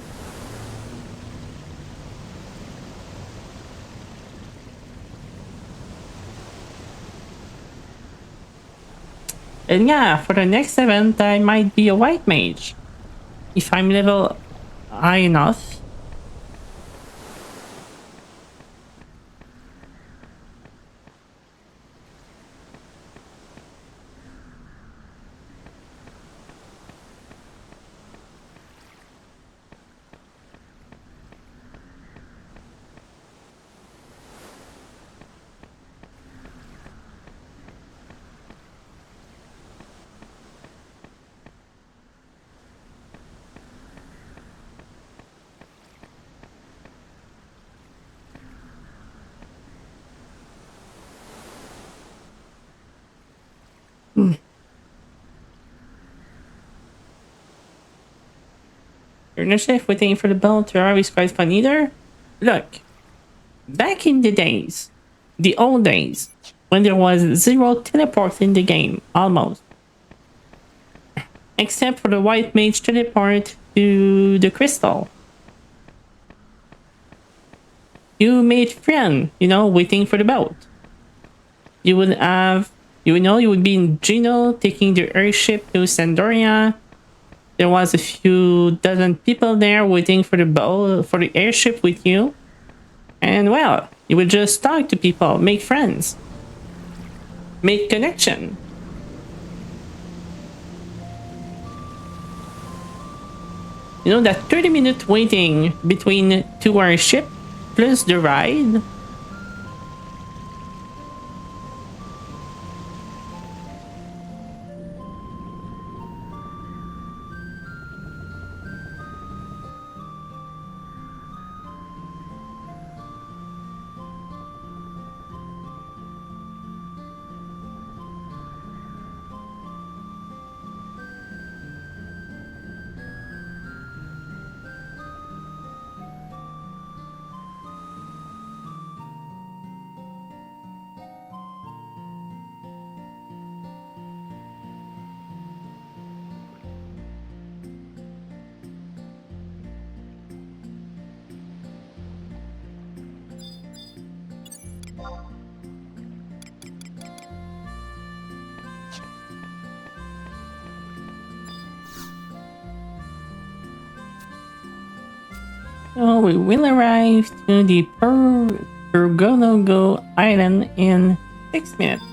And yeah, for the next event, I might be a white mage. If I'm level high enough. Hmm. You're not safe waiting for the bell to arrive is quite fun either. Look, back in the days, the old days, when there was zero teleport in the game, almost, except for the white mage teleport to the crystal. You made friend, waiting for the boat. You would have, you would be in Gino taking the airship to Sandoria. There was a few dozen people there waiting for the boat, for the airship with you. And well, you would just talk to people, make friends, make connection. That 30-minute waiting between two airship plus the ride. So we will arrive to the Pergonogo Island in 6 minutes.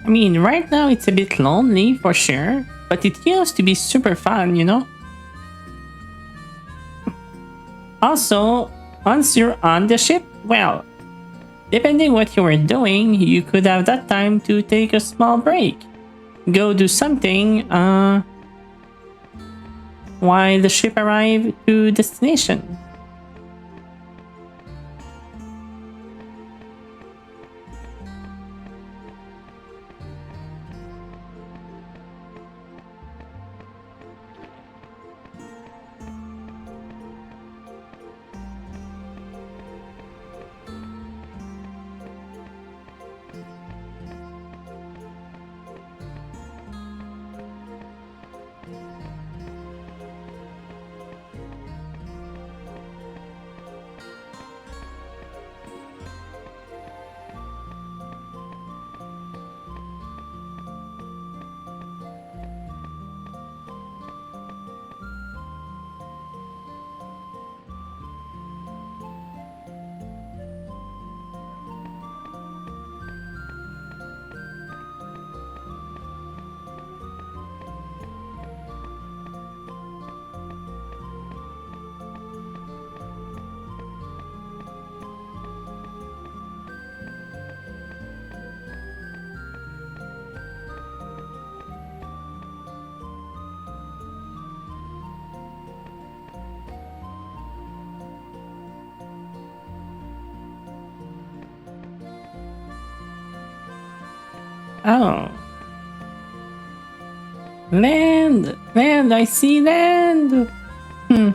I mean, right now it's a bit lonely for sure, but it used to be super fun, you know? Also, once you're on the ship, well, depending what you were doing, you could have that time to take a small break. Go do something while the ship arrived to destination. Oh. Land! Land! I see land! Hmm.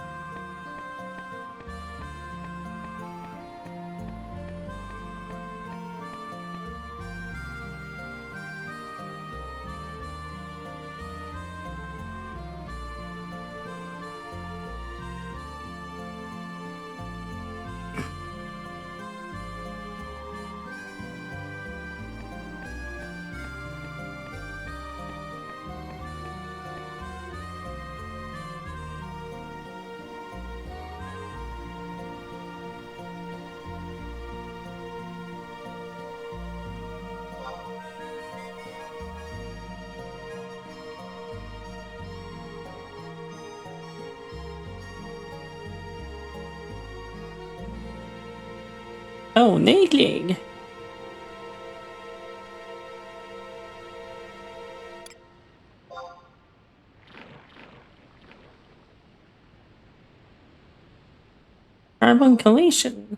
Oh, naked! Carbon collation.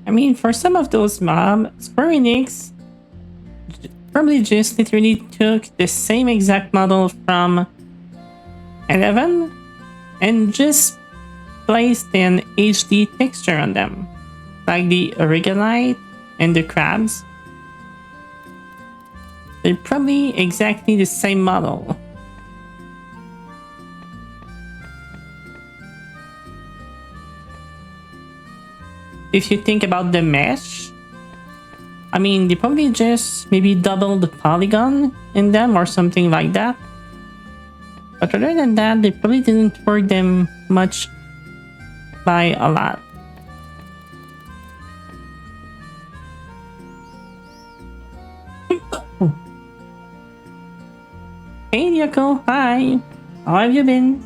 I mean, for some of those mobs, Square Enix probably just literally took the same exact model from 11 and just placed an HD texture on them, like the Origalite and the crabs. They're probably exactly the same model. If you think about the mesh, I mean, they probably just maybe double the polygon in them or something like that. But other than that, they probably didn't work them much by a lot. Hey Yoko, hi! How have you been?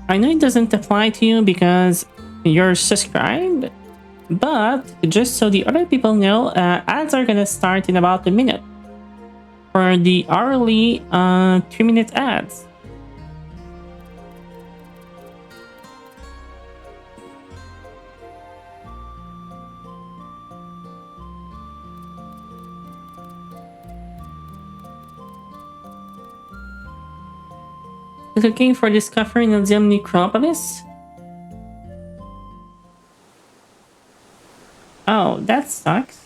I know it doesn't apply to you because you're subscribed, but just so the other people know, ads are gonna start in about a minute for the hourly 3-minute ads. Looking for discovering Museum Necropolis? Oh, that sucks.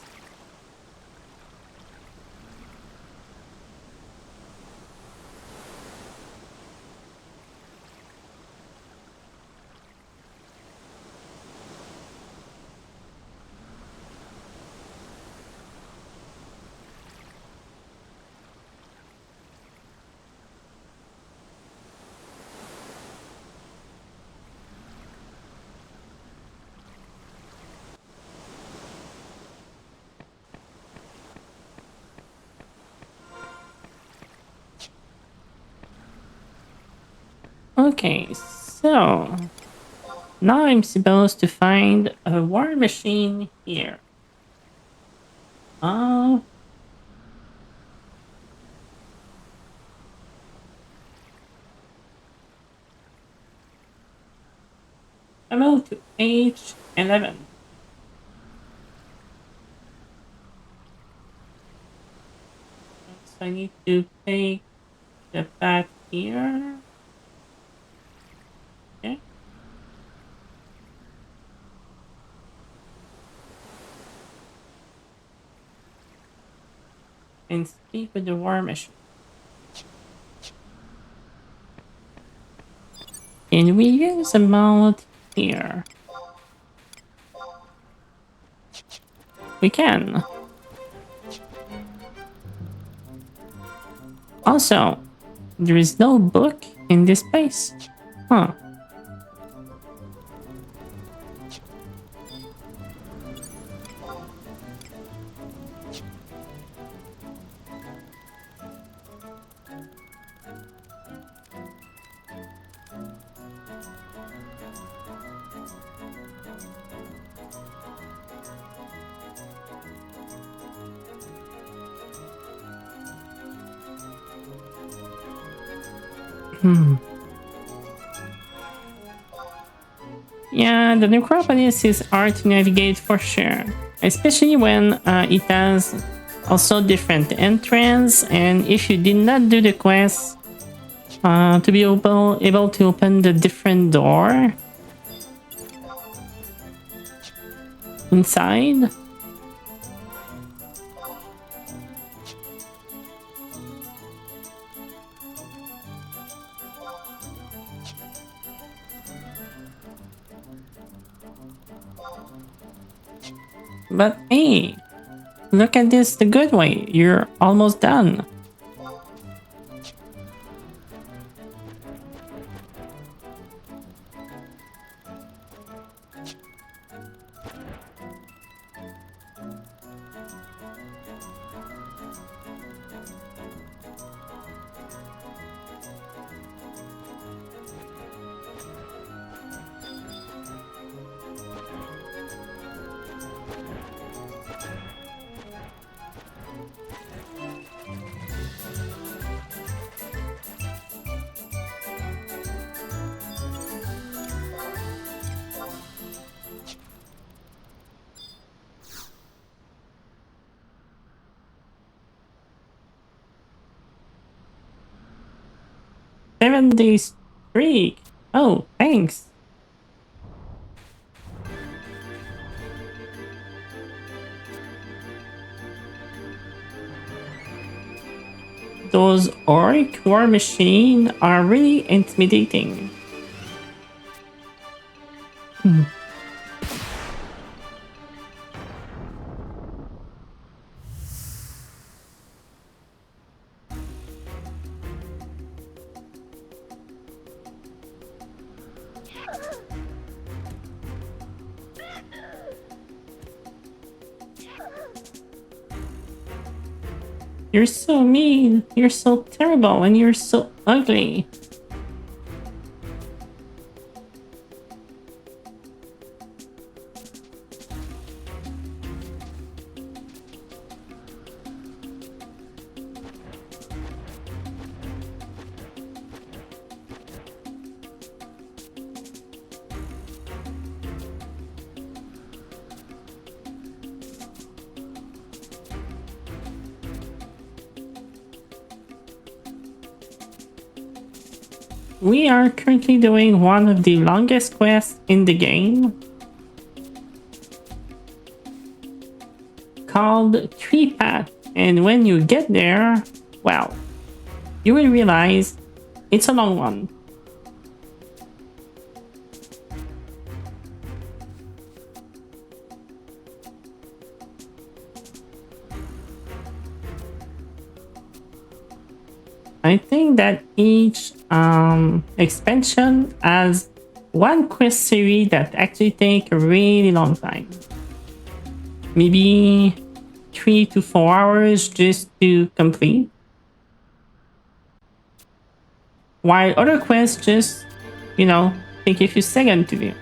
Okay, so now I'm supposed to find a war machine here. Uh, Ammo to H11. So I need to take the path here. Okay. And speak with the war machine. Can we use a mount here? We can. Also, there is no book in this place. Huh. Yeah, the Necropolis is hard to navigate for sure, especially when it has also different entrance. And if you did not do the quest to be able to open the different door inside. But hey, look at this the good way. You're almost done. Seven-day streak. Oh, thanks. those orc war machine are really intimidating. You're so mean, you're so terrible, and you're so ugly. We are currently doing one of the longest quests in the game, called Tree Path, and when you get there, well, you will realize it's a long one. I think that each expansion has one quest series that actually take a really long time. Maybe 3 to 4 hours just to complete. While other quests just, take a few seconds to do.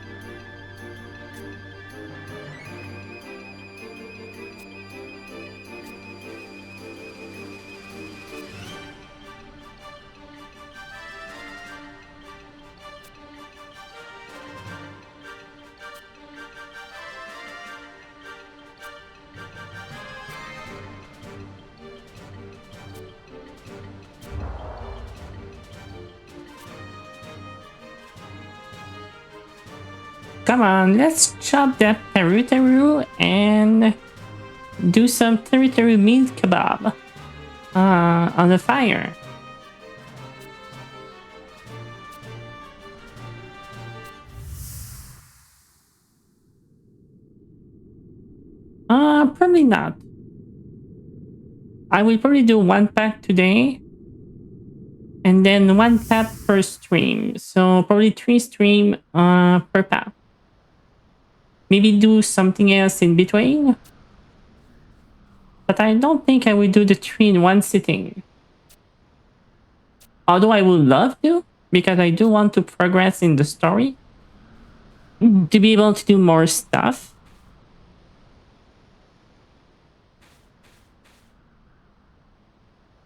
Come on, let's chop that teru and do some teru meat kebab on the fire. Probably not. I will probably do one pack today and then one pack per stream. So probably 3 stream per pack. Maybe do something else in between. But I don't think I will do the 3 in one sitting. Although I would love to, because I do want to progress in the story. To be able to do more stuff.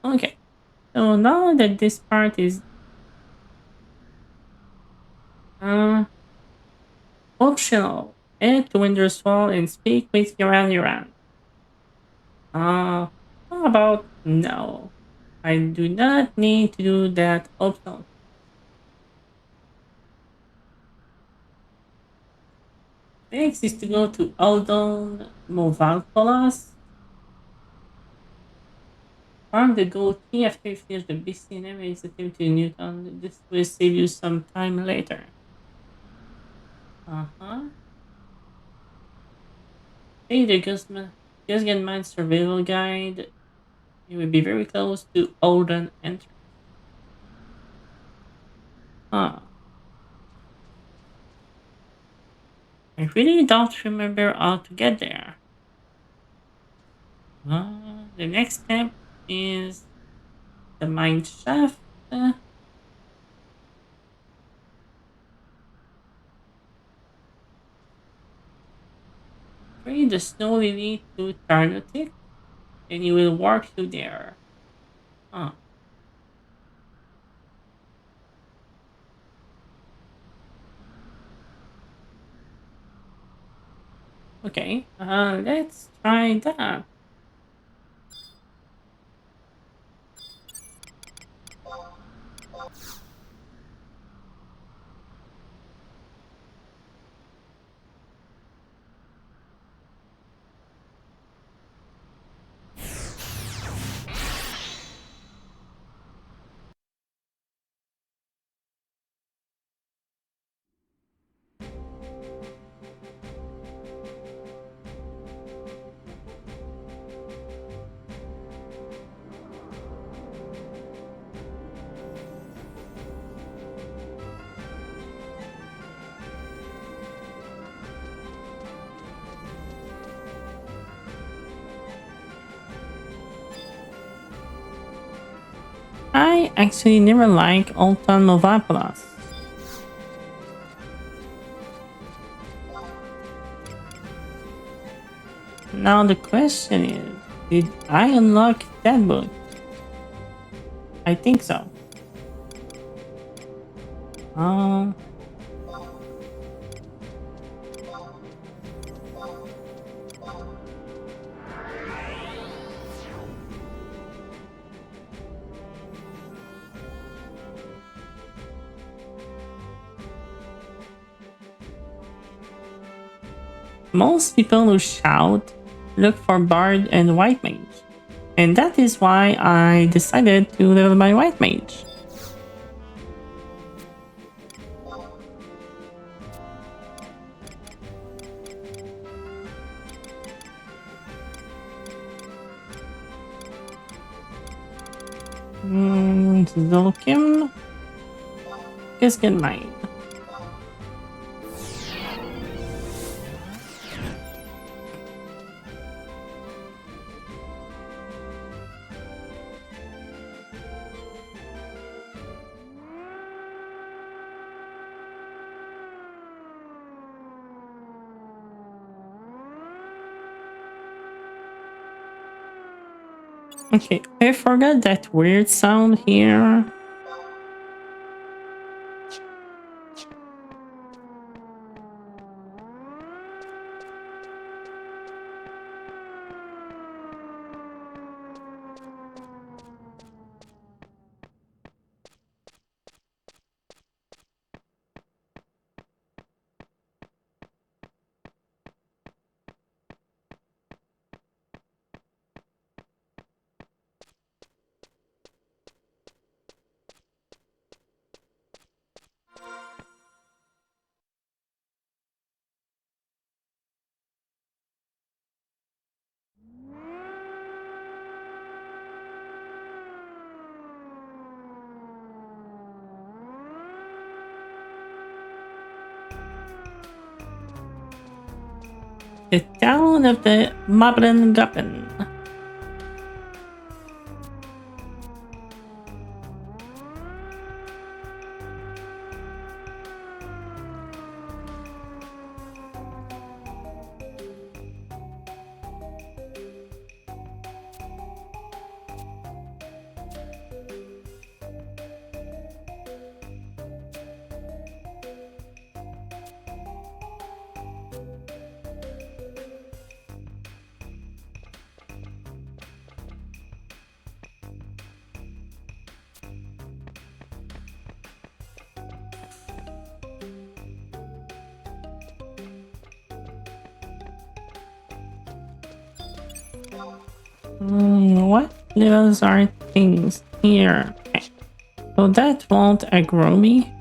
Okay. So now that this part is optional, head to Winter's Fall and speak with Yoran. How about no? I do not need to do that optional. Next is to go to Aldon Movalpolas. Farm the gold key after you finish the beastie and is attempt to Newton. This will save you some time later. Hey, the Guzgan Mine Survival Guide. You will be very close to Odin entrance. I really don't remember how to get there. The next step is the mine shaft. Free the snow lily to Tarnotic, and you will walk through there. Okay, let's try that. I actually never like Alton Movapolas. Now the question is, did I unlock that book? I think so. Um, most people who shout look for Bard and White Mage. And that is why I decided to level my White Mage. Zolkim. Just get mine. Okay, I forgot that weird sound here. The town of the Mabren Guppen. What levels are things here? Okay. So that won't aggro me.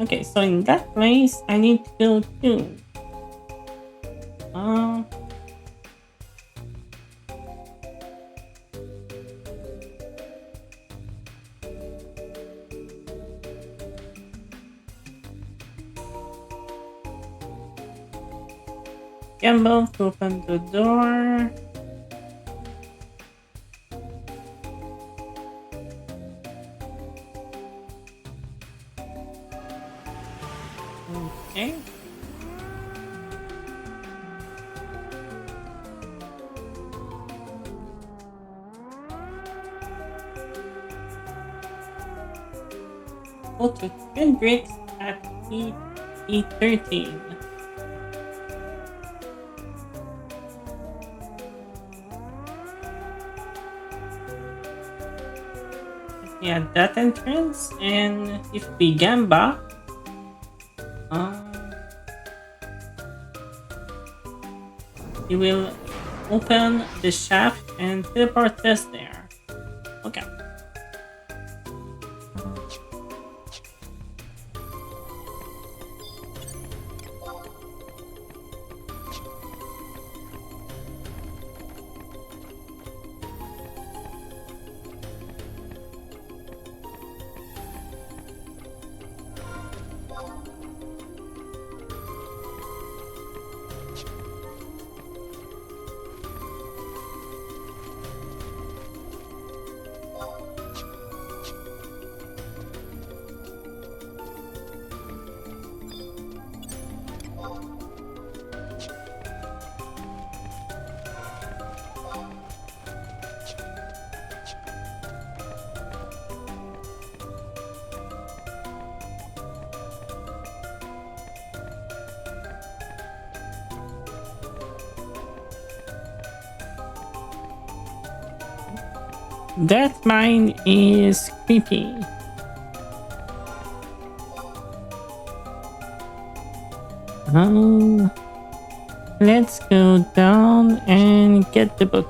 Okay, so in that place, I need to go too. Gamble to open the door. Okay. Go to 10 bricks at E13. Yeah, that entrance, and if we gamba, it will open the shaft and teleport us there. Okay. That mine is creepy. Oh, let's go down and get the book.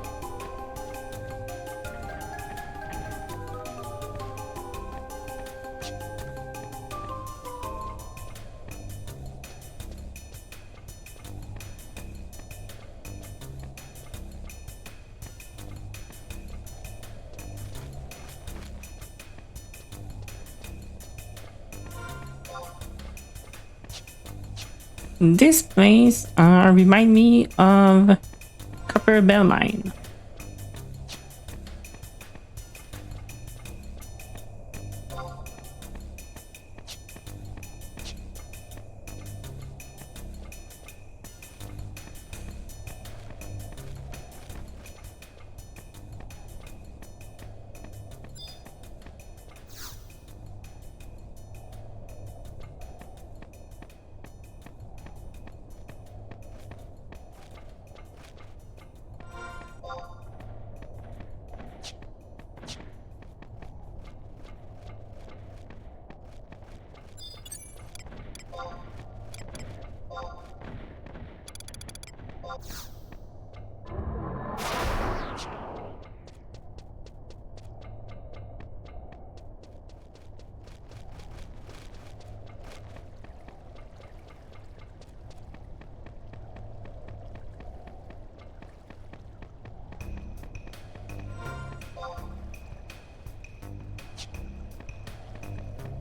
This place remind me of Copper Bell Mine.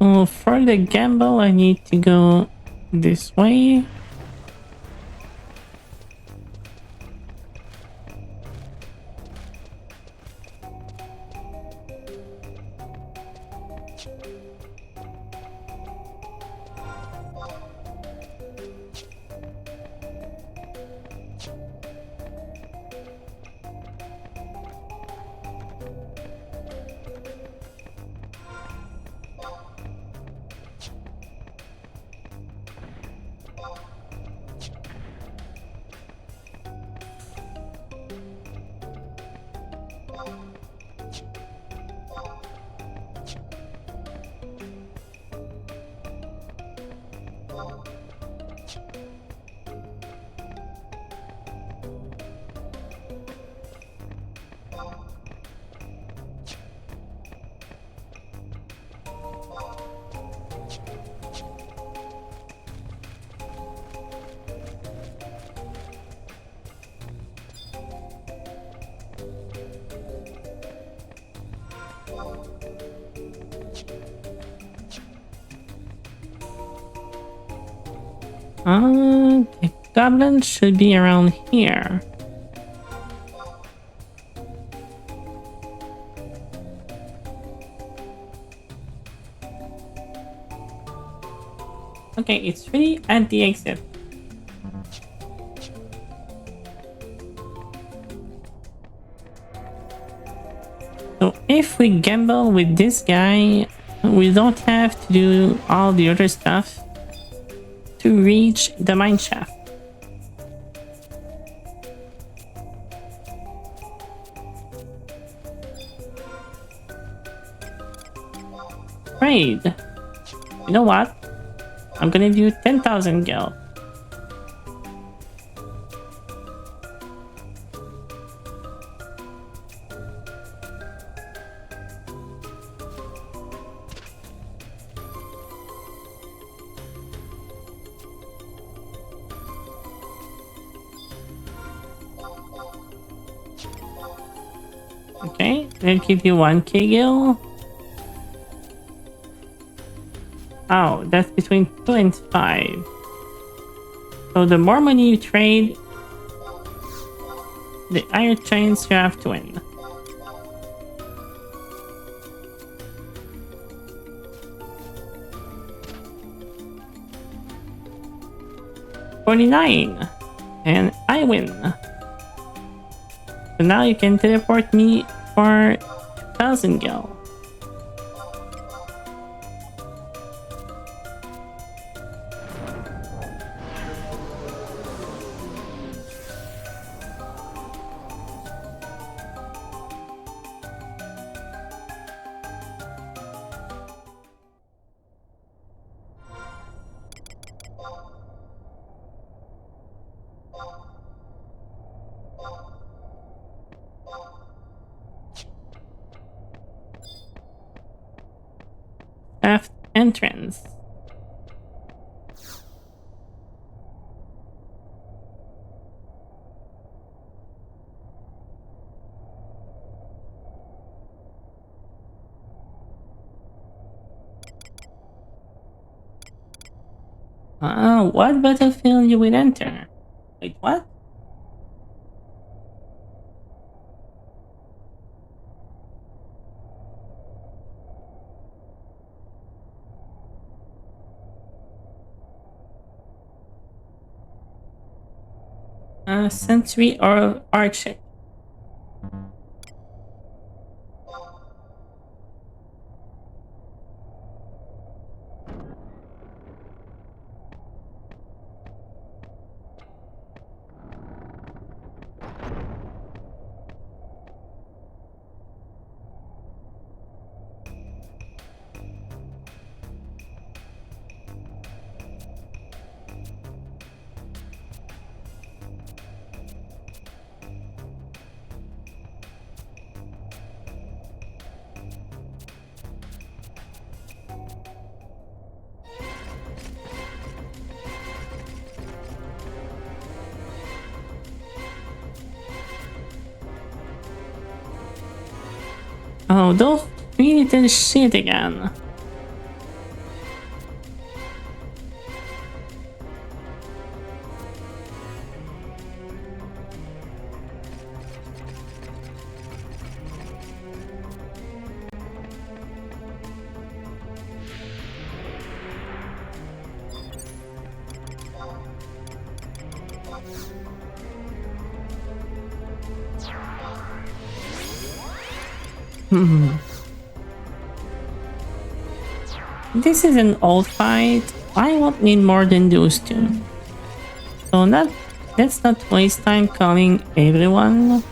Oh, for the gamble, I need to go this way. The goblin should be around here. Okay, it's really at the exit. So if we gamble with this guy, we don't have to do all the other stuff to reach the mine shaft. Trade. You know what? I'm gonna do 10,000 gil. Okay, they'll give you 1k gil. Oh, that's between 2 and 5. So the more money you trade, the higher chance you have to win. $49, and I win. So now you can teleport me for 1,000 gil. entrance. What battlefield you will enter? Wait, what? Sentry or Archie? Oh, those three little shit again. This is an old fight. I won't need more than those two. So let's not waste time calling everyone.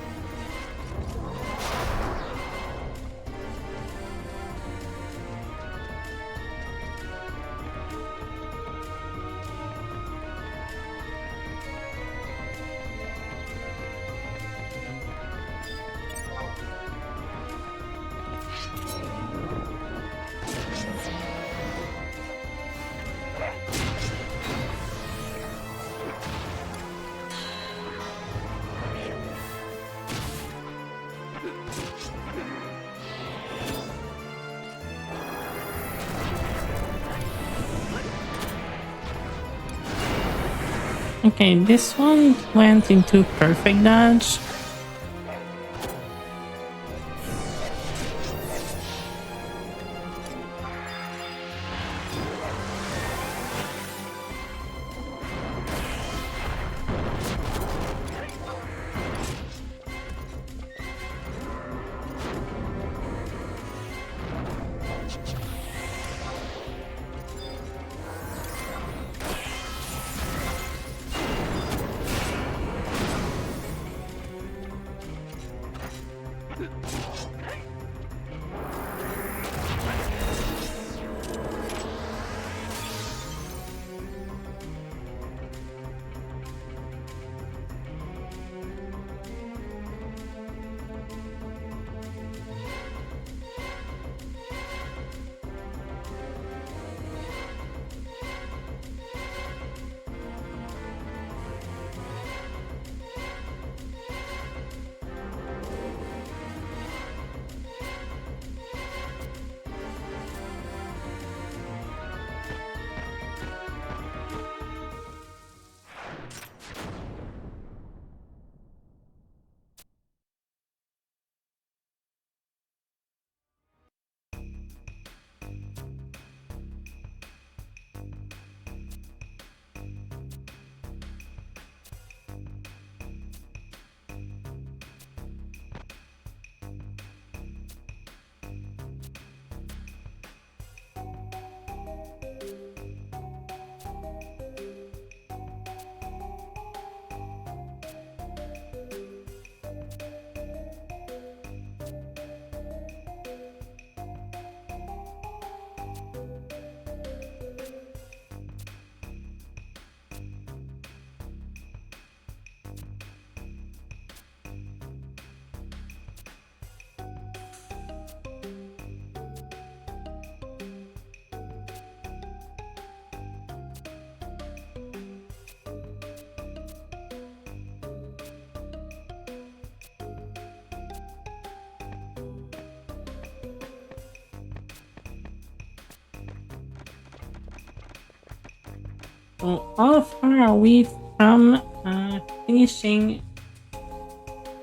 Okay, this one went into perfect dodge. So how far are we from finishing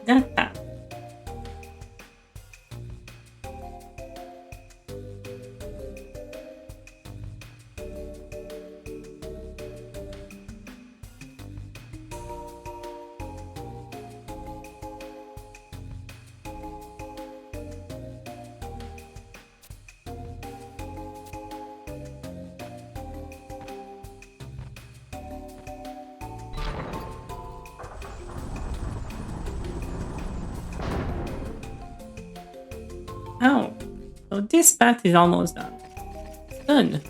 that path? Oh, so this path is almost done. Good.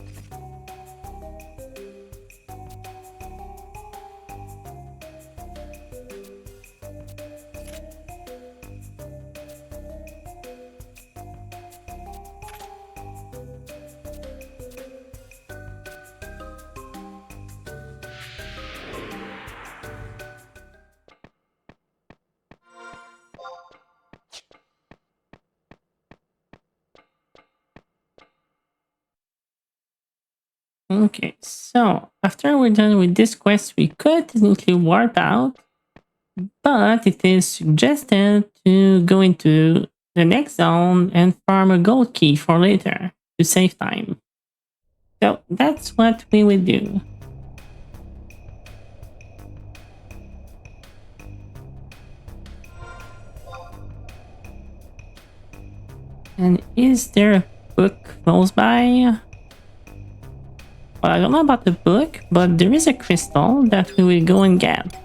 Okay, so after we're done with this quest, we could technically warp out, but it is suggested to go into the next zone and farm a gold key for later to save time. So that's what we will do. And is there a book close by? Well, I don't know about the book, but there is a crystal that we will go and get.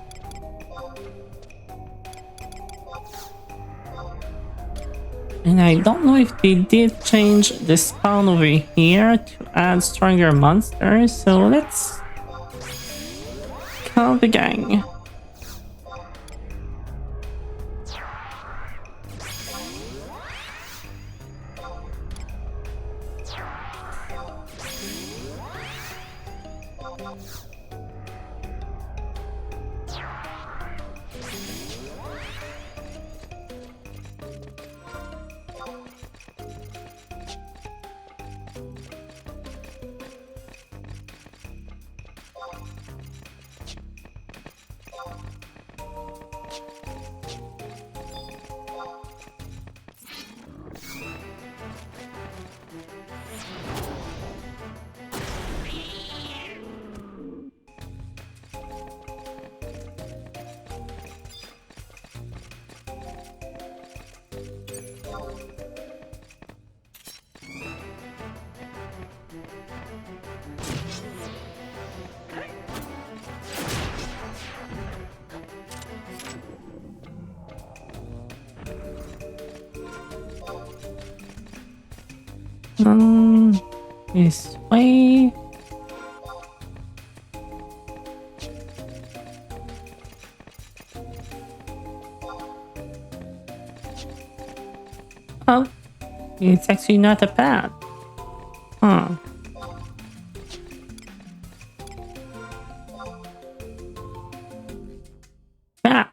And I don't know if they did change the spawn over here to add stronger monsters, so let's call the gang. This way. Oh, it's actually not a path. Huh. Ah.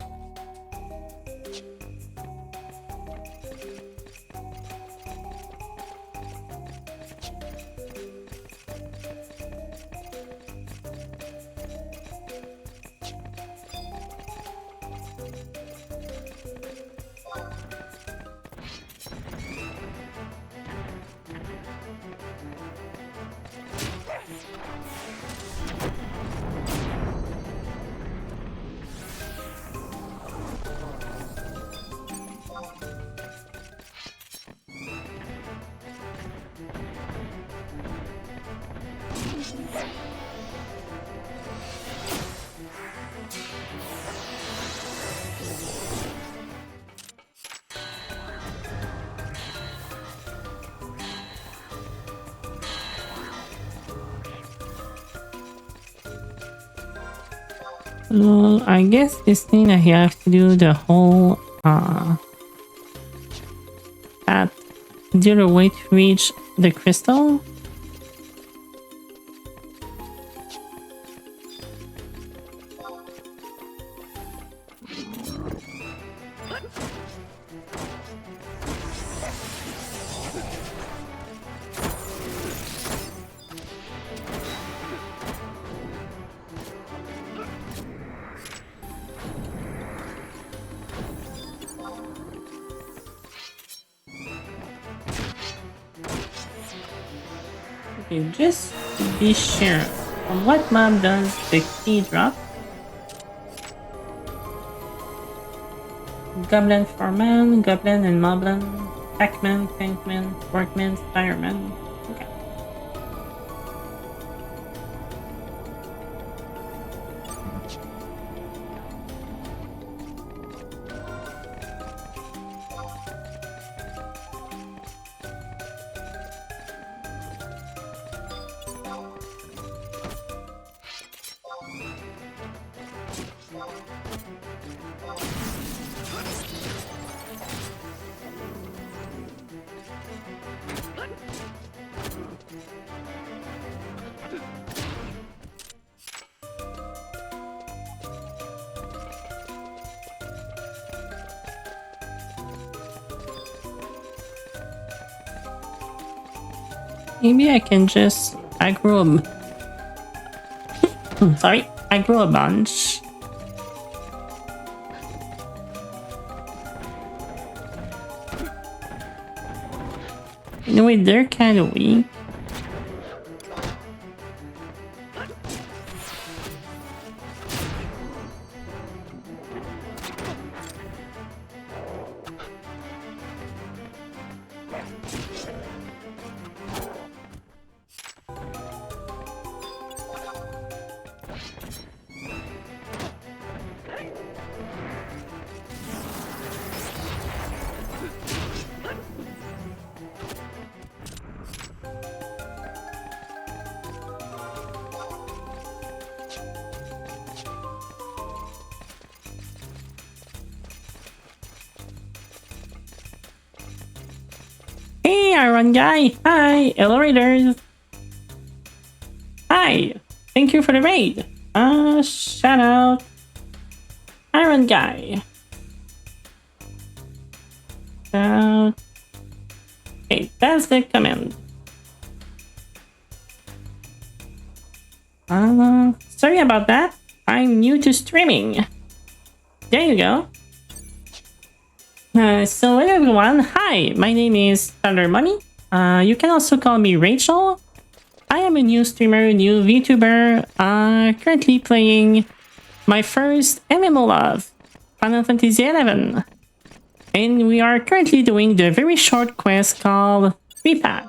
Well, I guess this thing I have to do the whole path the other way to reach the crystal. Okay, just to be sure, on what mob does the key drop? Goblin Foreman, Goblin and Moblin, Packman, Tankman, Workman, Fireman. Okay. Maybe I can just aggro sorry, aggro a bunch. Anyway, they're kind of weak. Hey, Iron Guy! Hi, elevators! Hi! Thank you for the raid! Shout out! Iron Guy! Okay, that's the command. Sorry about that. I'm new to streaming. There you go. So hello everyone, hi, my name is Thunder Money. You can also call me Rachel. I am a new streamer, new VTuber, currently playing my first MMO love, Final Fantasy XI. And we are currently doing the very short quest called Repack.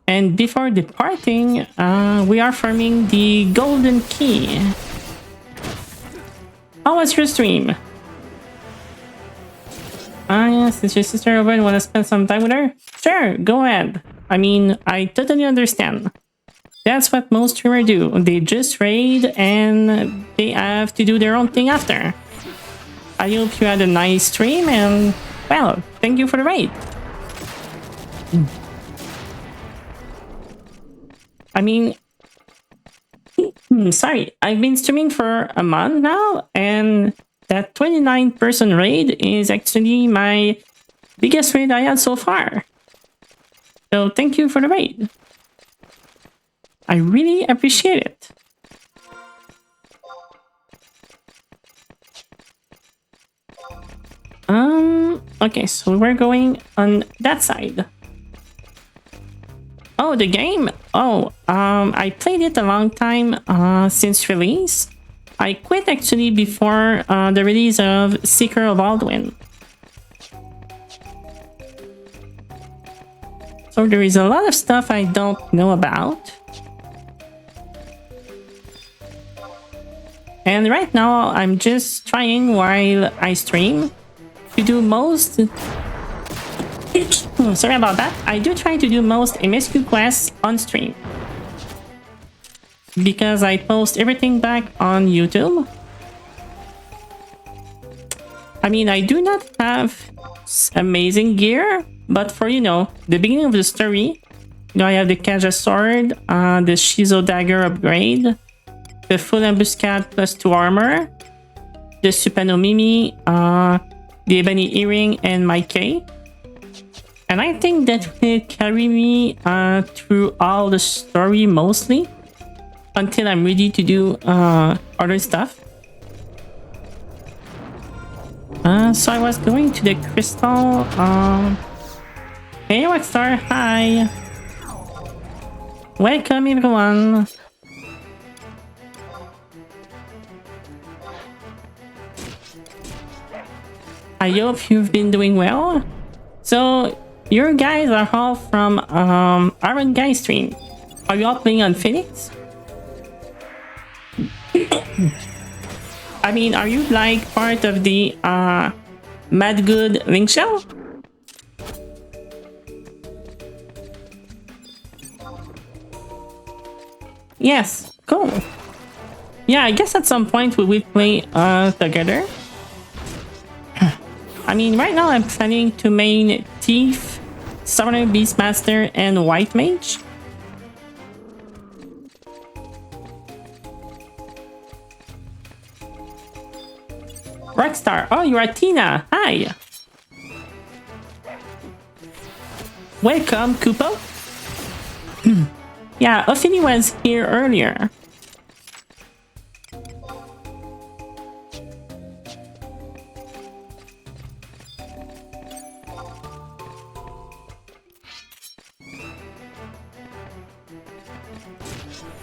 And before departing, we are farming the Golden Key. How was your stream? Yes, is your sister over and want to spend some time with her? Sure, go ahead. I mean, I totally understand. That's what most streamers do. They just raid and they have to do their own thing after. I hope you had a nice stream and, well, thank you for the raid. I mean, sorry, I've been streaming for a month now and that 29-person raid is actually my biggest raid I had so far. So thank you for the raid. I really appreciate it. Okay, so we're going on that side. Oh, the game? Oh, I played it a long time since release. I quit actually before the release of Seeker of Alduin. So there is a lot of stuff I don't know about. And right now I'm just trying while I stream to do most... Sorry about that. I do try to do most MSQ quests on stream. Because I post everything back on YouTube. I mean, I do not have amazing gear, but for, you know, the beginning of the story, you know, I have the Kaja sword, the Shizo dagger upgrade, the full ambuscade plus 2 armor, the Supano Mimi, the ebony earring, and my cape. And I think that will carry me through all the story mostly. Until I'm ready to do other stuff. So I was going to the crystal. Hey Rockstar, hi. Welcome everyone. I hope you've been doing well. So your guys are all from Aaron Guy stream. Are you all playing on Phoenix? I mean, are you like part of the Mad Good Link Shell? Yes, cool. Yeah, I guess at some point we will play together. I mean, right now I'm planning to main Thief, Summoner Beastmaster, and White Mage. Rockstar, oh, you're Athena. Hi. Welcome, Kupo. Yeah, Ophidy was here earlier.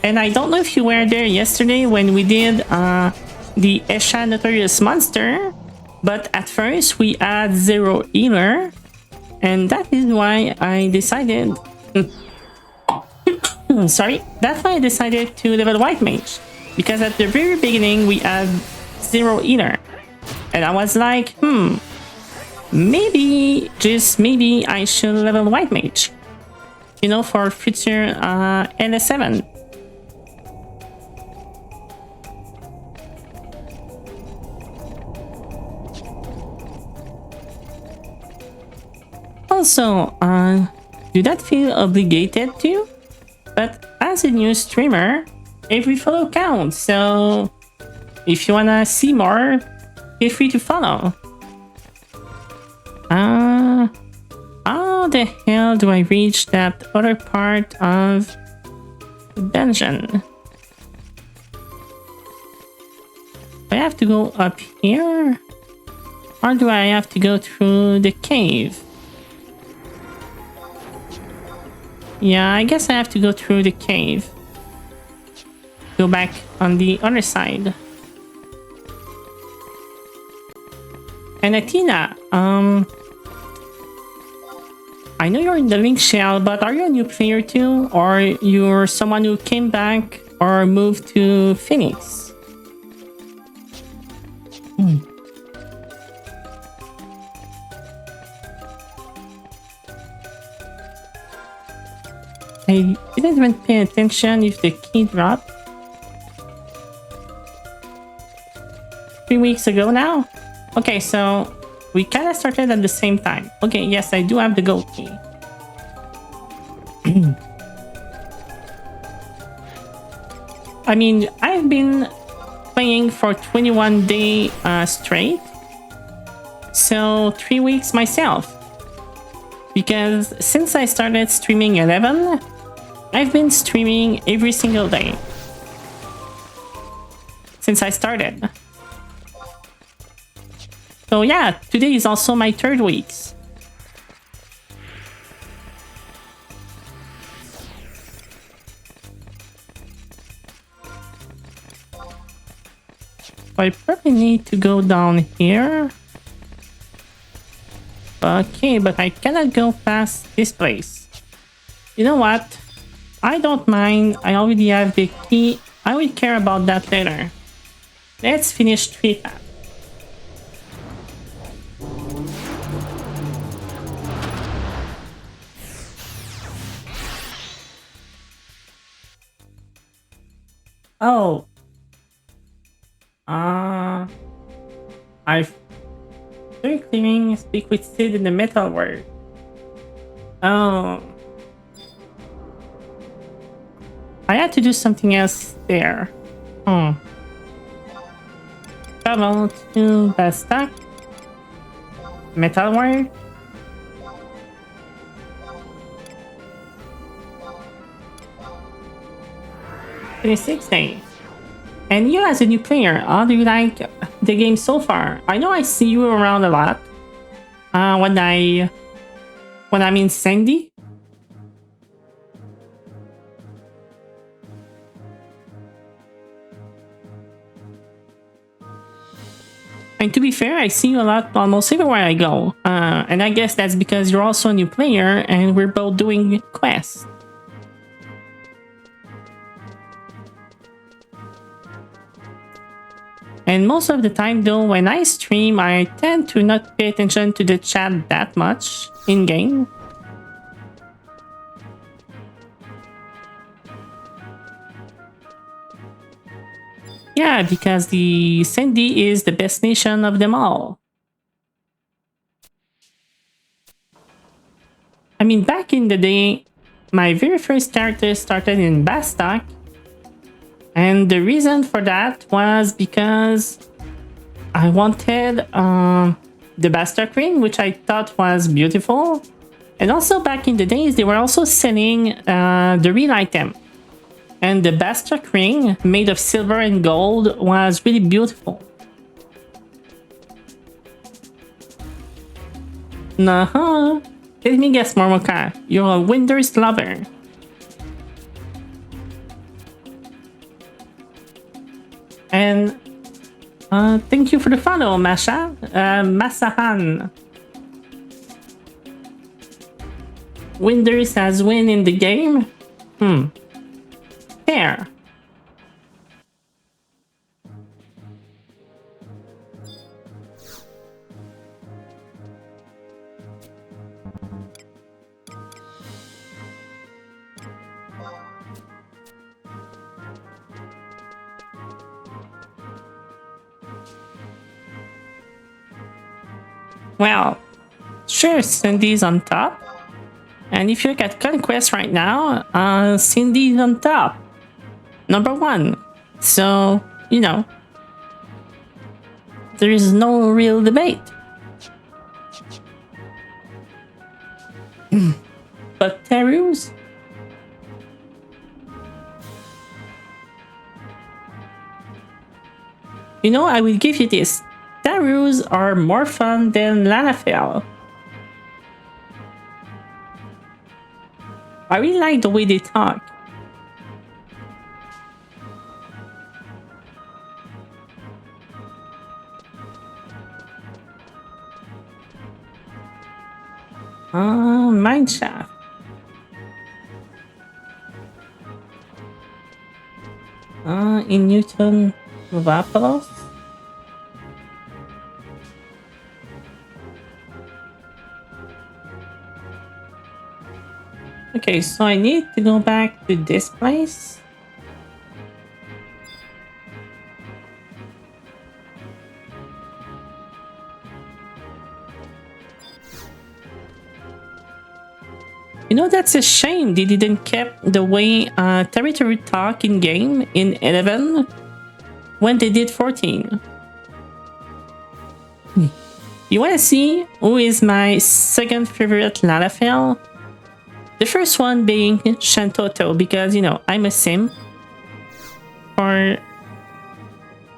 And I don't know if you were there yesterday when we did the Esha Notorious Monster, but at first we had 0 healer, and that is why I decided... Sorry, that's why I decided to level White Mage, because at the very beginning we had 0 healer, and I was like, maybe, just maybe I should level White Mage, you know, for future LS7. Also, do not feel obligated to, but as a new streamer, every follow counts, so if you wanna see more, feel free to follow. How the hell do I reach that other part of the dungeon? Do I have to go up here? Or do I have to go through the cave? Yeah, I guess I have to go through the cave. Go back on the other side. And Athena, I know you're in the Link Shell, but are you a new player too? Or you're someone who came back or moved to Phoenix? I didn't even pay attention if the key dropped. 3 weeks ago now? Okay, so we kind of started at the same time. Okay, yes, I do have the gold key. I mean, I've been playing for 21 days straight. So 3 weeks myself. Because since I started streaming 11, I've been streaming every single day since I started. So yeah, today is also my 3rd week. I probably need to go down here. Okay, but I cannot go past this place. You know what? I don't mind. I already have the key. I will care about that later. Let's finish 3 paths. Oh. I've been clearing liquid seed in the metal world. Oh. I had to do something else there. Travel to Bastak. Metal world. "26 days. And you as a new player, how do you like the game so far? I know I see you around a lot. When I'm in Sandy. And to be fair, I see you a lot almost everywhere I go. And I guess that's because you're also a new player and we're both doing quests. And most of the time though, when I stream, I tend to not pay attention to the chat that much in-game. Yeah, because the Sandy is the best nation of them all. I mean, back in the day, my very first character started in Bastak. And the reason for that was because I wanted the Bastak ring, which I thought was beautiful. And also back in the days, they were also selling the real item. And the Bastak ring, made of silver and gold, was really beautiful. Nah, let me guess, Mormoka, you're a Windows lover. And thank you for the follow, Masha. Masahan. Winders has win in the game? Fair. Well, sure, Cindy's on top. And if you look at Conquest right now, Cindy's on top. Number 1. So, you know, there is no real debate. But Terus? You know, I will give you this. Terus are more fun than Lalafell. I really like the way they talk. Mineshaft. In Newton Vapalos. Okay, so I need to go back to this place. You know, that's a shame they didn't keep the way territory talk in game in 11 when they did 14. You wanna see who is my second favorite Lalafell? The first one being Shantoto, because, you know, I'm a simp for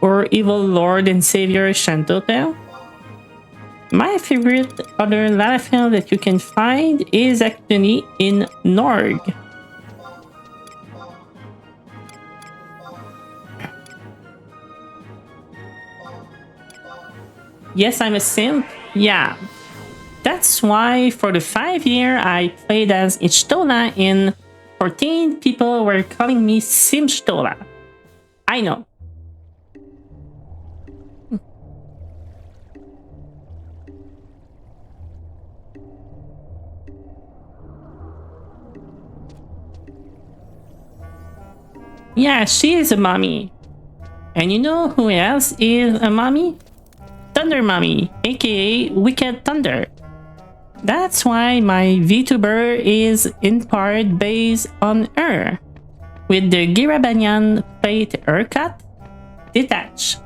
our evil lord and savior Shantoto. My favorite other Lalafell that you can find is actually in Norg. Yes, I'm a simp. Yeah. That's why for the 5 year I played as Ichtola in 14 people were calling me Simchtola. I know. Yeah, she is a mommy. And you know who else is a mommy? Thunder Mommy, aka Wicked Thunder. That's why my VTuber is in part based on her, with the Girabanyan plate haircut detached.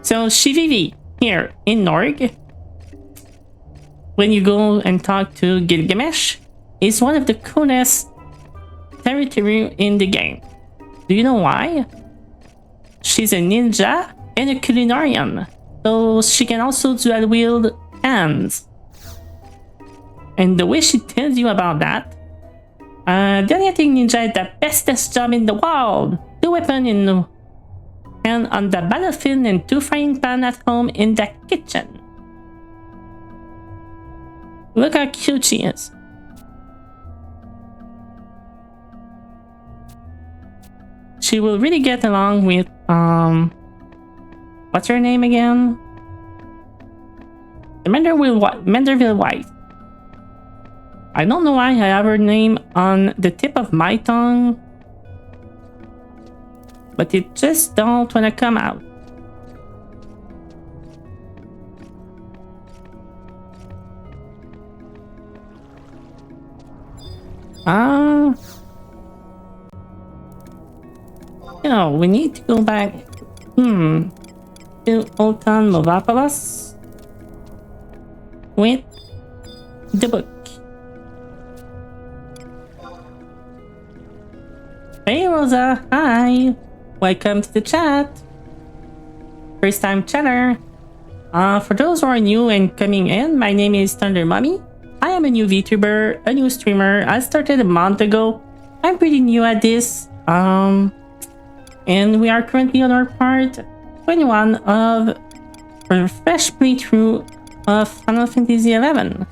So Shivivi here in Norg, when you go and talk to Gilgamesh, is one of the coolest territory in the game. Do you know why? She's a ninja and a culinarian, so she can also dual wield hands. And the way she tells you about that, the Aliatic Ninja is the bestest job in the world. The weapon in pan on the battlefield and 2 frying pan at home in the kitchen. Look how cute she is. She will really get along with, what's her name again? The Manderville White. I don't know why I have her name on the tip of my tongue, but it just don't wanna come out. We need to go back, to Old Town Movapolis with the book. Hey Rosa, hi! Welcome to the chat! First time chatter. For those who are new and coming in, my name is Thunder Mommy. I am a new VTuber, a new streamer. I started a month ago. I'm pretty new at this. And we are currently on our part 21 of a fresh playthrough of Final Fantasy XI.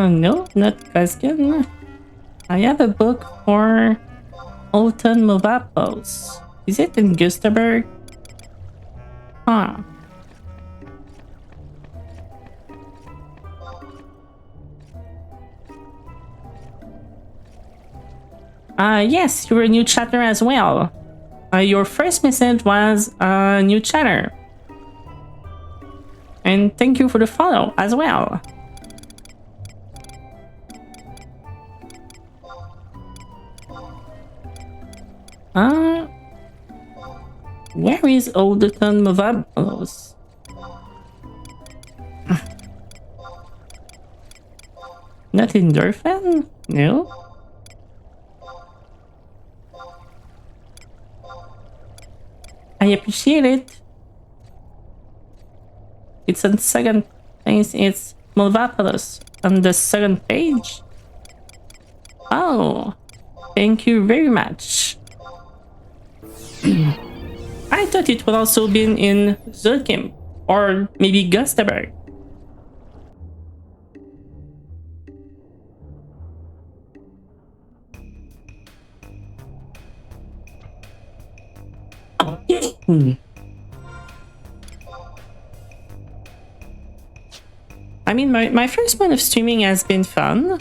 No, not Kaskin. I have a book for Alton Movapos. Is it in Gustaberg? Huh. Yes, you're a new chatter as well. Your first message was a new chatter. And thank you for the follow as well. Where is Alderton Movabolos? Not in Durfan? No? I appreciate it. It's on second page. It's Movapolis on the second page. Oh, thank you very much. I thought it would also been in Zulkim or maybe Gustaberg. I mean, my first month of streaming has been fun.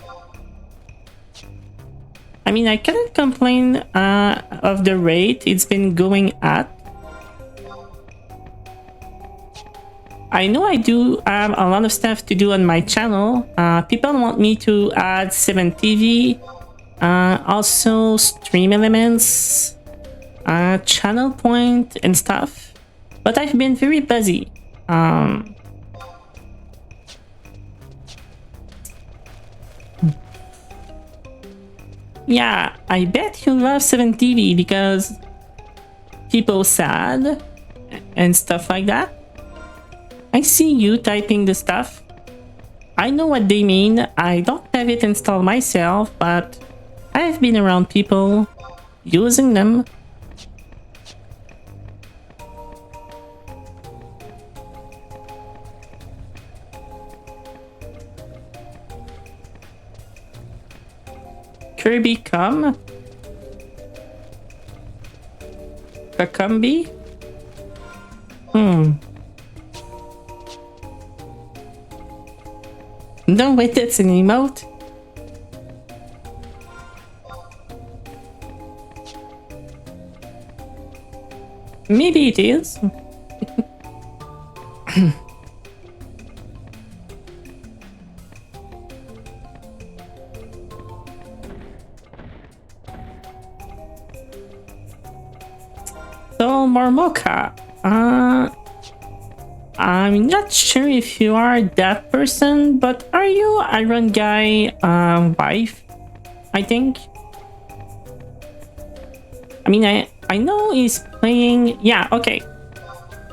I mean, I cannot complain of the rate it's been going at. I know I do have a lot of stuff to do on my channel. People want me to add 7TV, also stream elements, channel point and stuff. But I've been very busy. Yeah, I bet you love 7TV because people sad and stuff like that. I see you typing the stuff. I know what they mean. I don't have it installed myself, but I've been around people using them. Kirby come? Kakumbi? No, wait, that's an emote. Maybe it is. So, Marmoka, I'm not sure if you are that person, but are you Iron Guy wife? I think. I mean, I know he's playing. Yeah, okay.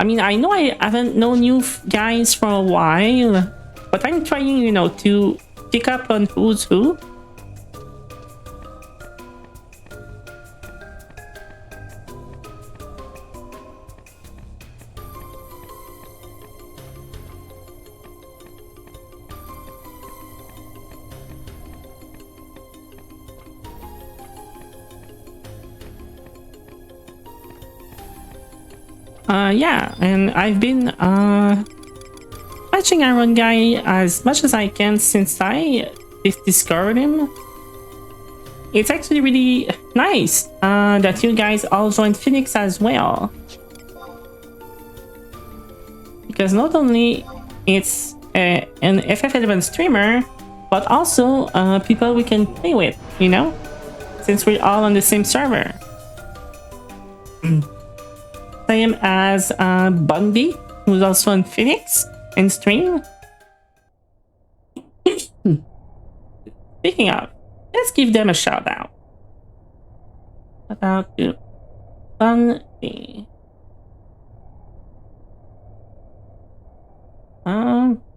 I mean, I know I haven't known you guys for a while, but I'm trying, you know, to pick up on who's who. Yeah, and I've been watching Iron Guy as much as I can since I discovered him. It's actually really nice that you guys all joined Phoenix as well. Because not only it's an FF11 streamer, but also people we can play with, you know? Since we're all on the same server. Same as Bundy, who's also on Phoenix and stream. Speaking of, let's give them a shout out. Shout out to Bundy.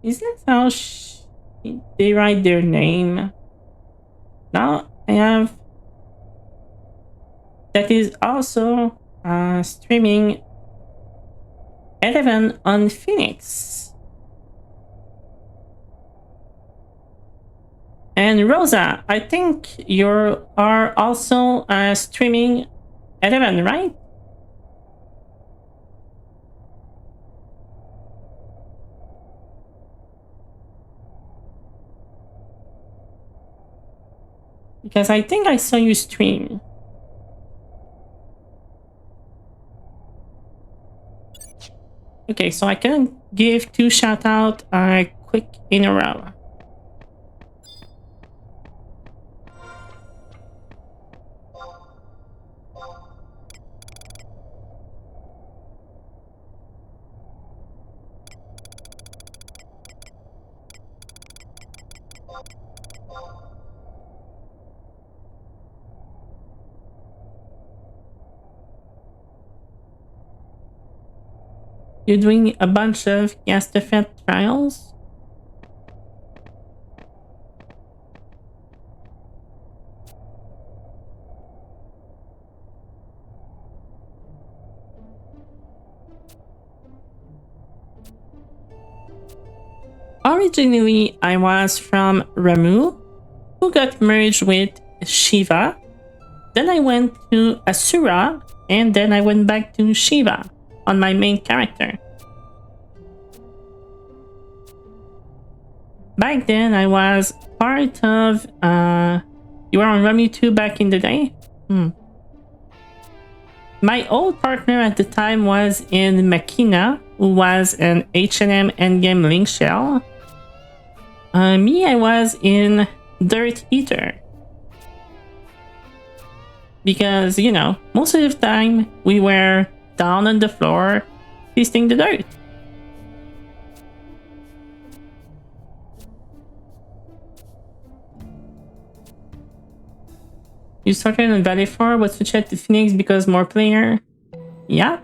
Is that how they write their name? Now I have that is also streaming 11 on Phoenix. And Rosa, I think you are also streaming 11, right? Because I think I saw you stream. Okay, so I can give 2 shout out quick in a row. You're doing a bunch of gas defense trials? Originally, I was from Ramu, who got merged with Shiva. Then I went to Asura, and then I went back to Shiva on my main character. Back then, I was part of... you were on Ramu 2 back in the day? My old partner at the time was in Makina, who was an H&M endgame link shell. Me, I was in Dirt Eater. Because, you know, most of the time we were down on the floor feasting the dirt. You started on Valley 4 but switched to Phoenix because more player? Yeah.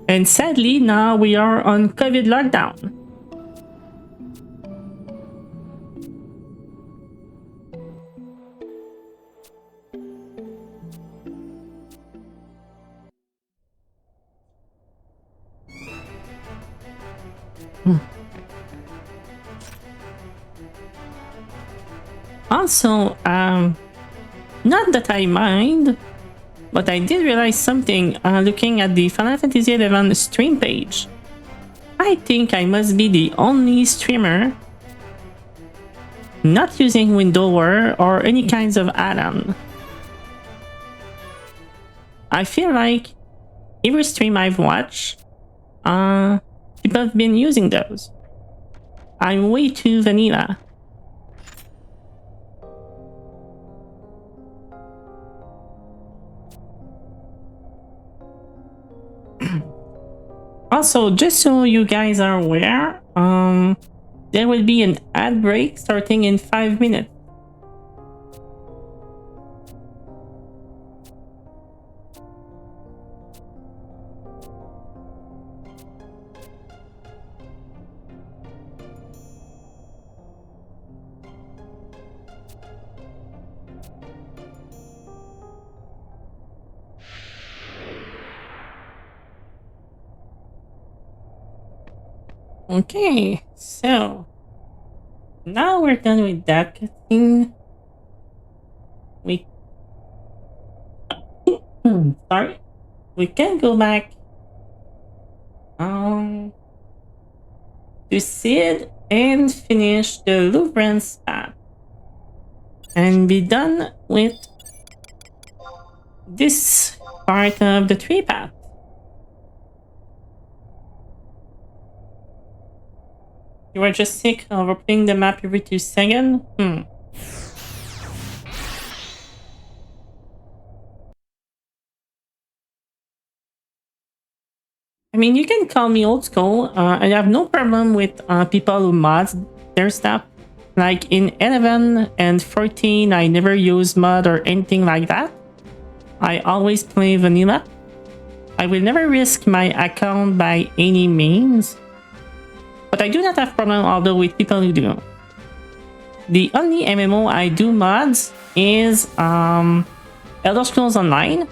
And sadly, now we are on COVID lockdown. Also, not that I mind, but I did realize something looking at the Final Fantasy XI stream page. I think I must be the only streamer not using Windowware or any kinds of add-on. I feel like every stream I've watched, people have been using those. I'm way too vanilla. Also, just so you guys are aware, there will be an ad break starting in 5 minutes. Okay, so now we're done with that thing. We sorry, we can go back um to Sid and finish the Louvren's path and be done with this part of the tree path. You are just sick of opening the map every 2 seconds? I mean, you can call me old school. I have no problem with people who mod their stuff. Like in 11 and 14, I never use mod or anything like that. I always play vanilla. I will never risk my account by any means. But I do not have problem although with people who do. The only MMO I do mods is Elder Scrolls Online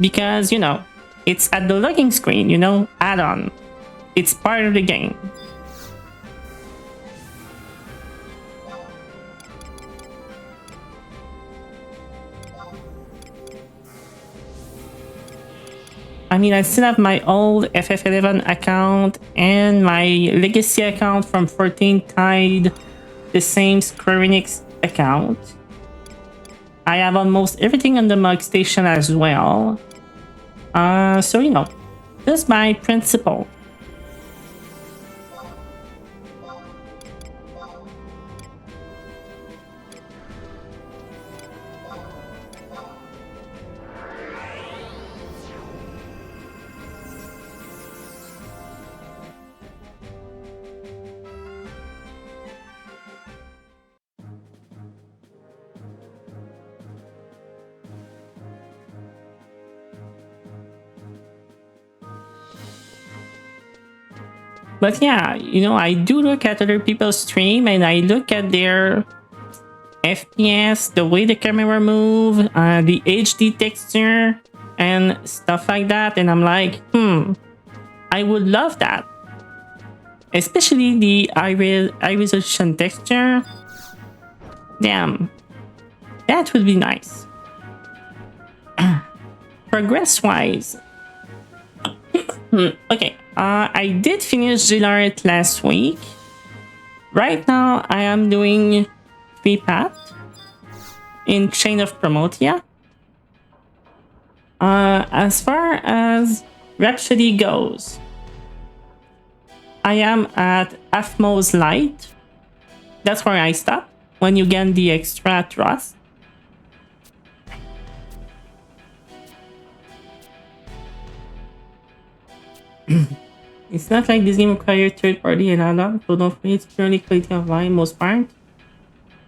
because, you know, it's at the login screen, you know, add-on. It's part of the game. I mean, I still have my old FF11 account and my legacy account from 14 tied the same Square Enix account. I have almost everything on the mug station as well. So, you know, just by principle. But yeah, you know, I do look at other people's stream and I look at their FPS, the way the camera move, the HD texture, and stuff like that. And I'm like, I would love that. Especially the high resolution texture. Damn, that would be nice. Progress wise, okay, I did finish Zillart last week. Right now, I am doing 3 paths in Chain of Promotia. As far as Rhapsody goes, I am at Aphmos Light. That's where I stop when you get the extra thrust. It's not like this game requires third party and add-on, so don't worry, it's purely quality of life most part.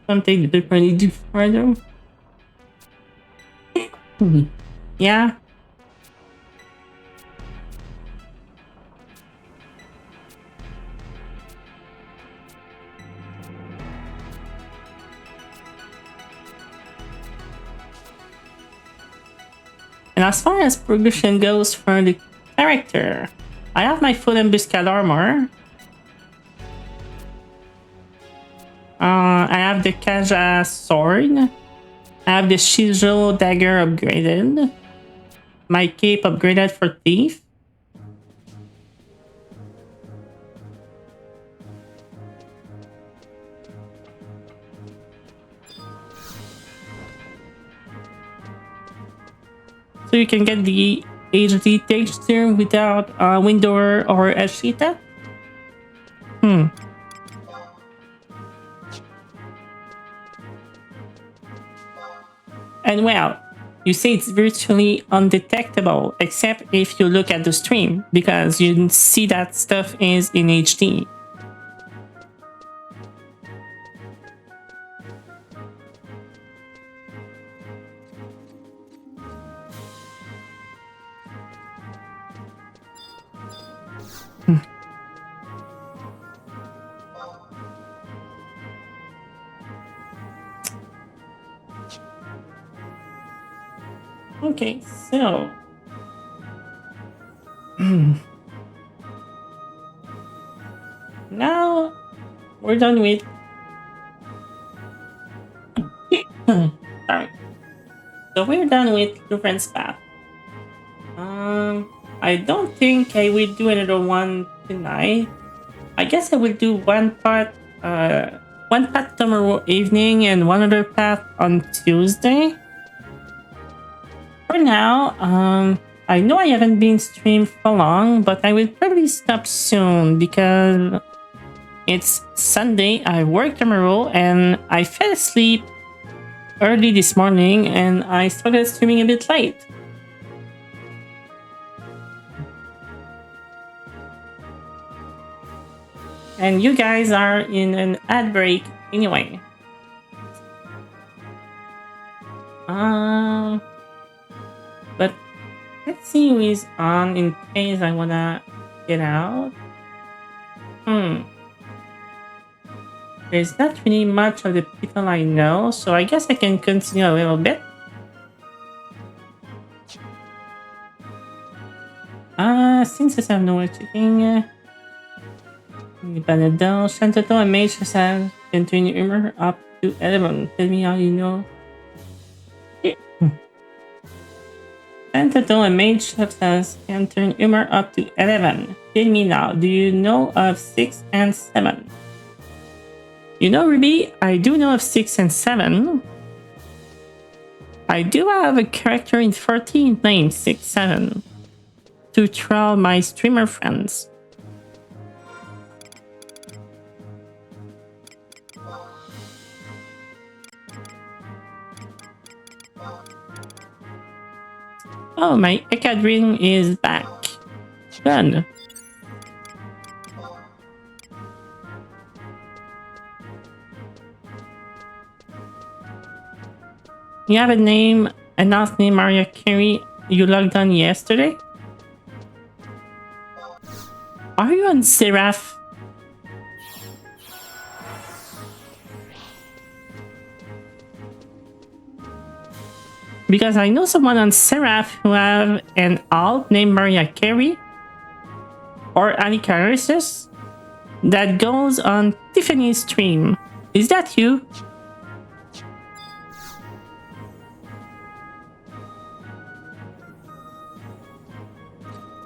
Some take the third party too far though. Yeah. And as far as progression goes for the character, I have my full embuscade armor. I have the Kaja sword. I have the Shijo dagger upgraded. My cape upgraded for thief. So you can get the HD texture without window or Ashita. And well, you say it's virtually undetectable, except if you look at the stream, because you see that stuff is in HD. Okay, so we're done with. Sorry. So we're done with Lufren's path. I don't think I will do another one tonight. I guess I will do one path tomorrow evening and one other path on Tuesday. For now, I know I haven't been streamed for long, but I will probably stop soon because it's Sunday. I work tomorrow and I fell asleep early this morning and I started streaming a bit late. And you guys are in an ad break anyway. But let's see who is on in case I wanna get out. There's not really much of the people I know, so I guess I can continue a little bit. Since I have no way checking. Panadol, Shantato, and Mage have entering humor up to 11. Tell me how you know. Shantato and Mage has entering humor up to 11. Tell me now, do you know of 6 and 7? You know, Ruby, I do know of 6 and 7. I do have a character in 14 named 6-7 to troll my streamer friends. Oh, my Ecad ring is back. Good. You have a name, a last name, Mariah Carey. You logged on yesterday? Are you on Seraph? Because I know someone on Seraph who have an alt named Mariah Carey or Annika Harris that goes on Tiffany's stream. Is that you?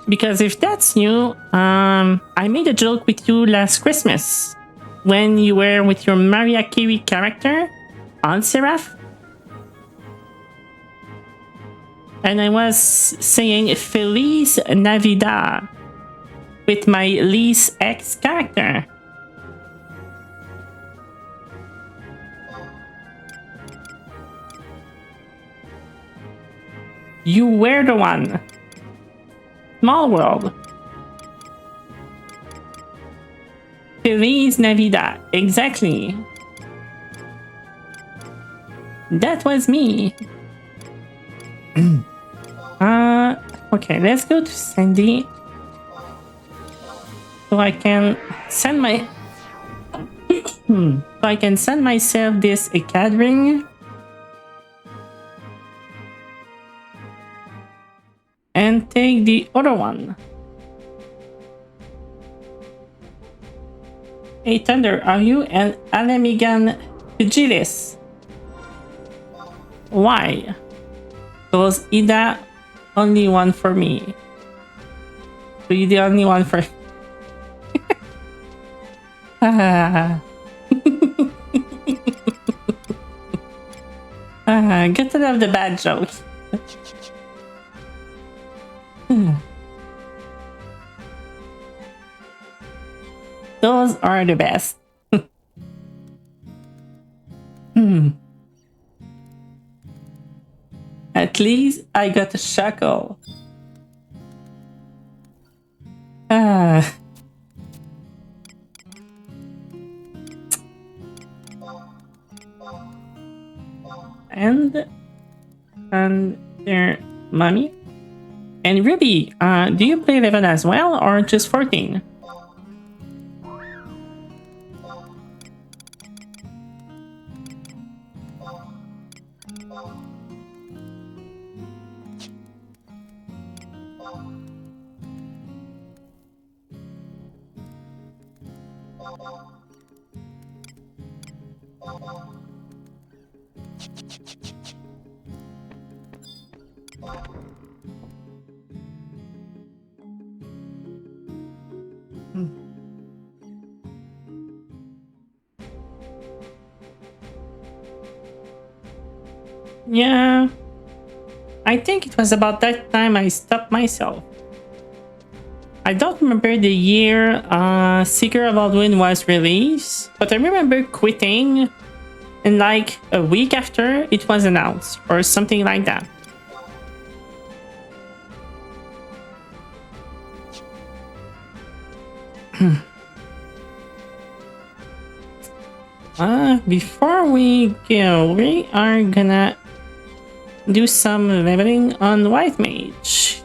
Because if that's you, I made a joke with you last Christmas when you were with your Mariah Carey character on Seraph. And I was saying Feliz Navidad with my Lise X character. You were the one. Small world. Feliz Navidad. Exactly. That was me. Okay, let's go to Sandy. So I can send my... so I can send myself this Ecad ring. And take the other one. Hey Thunder, are you an Alamigan Vigilis? Why? Because Ida only one for me. So you're the only one for... Get to love the bad jokes. Those are the best. At least I got a shackle. And their mommy. And Ruby, do you play 11 as well or just 14? Yeah, I think it was about that time I stopped myself. I don't remember the year Seeker of Alduin was released, but I remember quitting and like a week after it was announced or something like that. Before we go, we are gonna do some leveling on White Mage.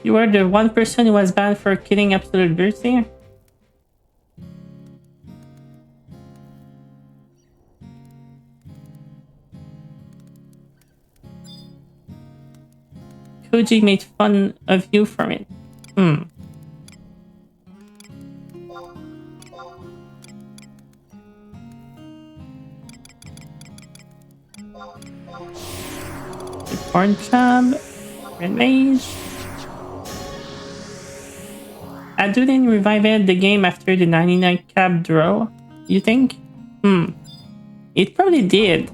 You were the one person who was banned for killing Absolute Virtue? Koji made fun of you for it. Porn job. Red Mage. Adudin revived the game after the 99 cap draw, you think? It probably did.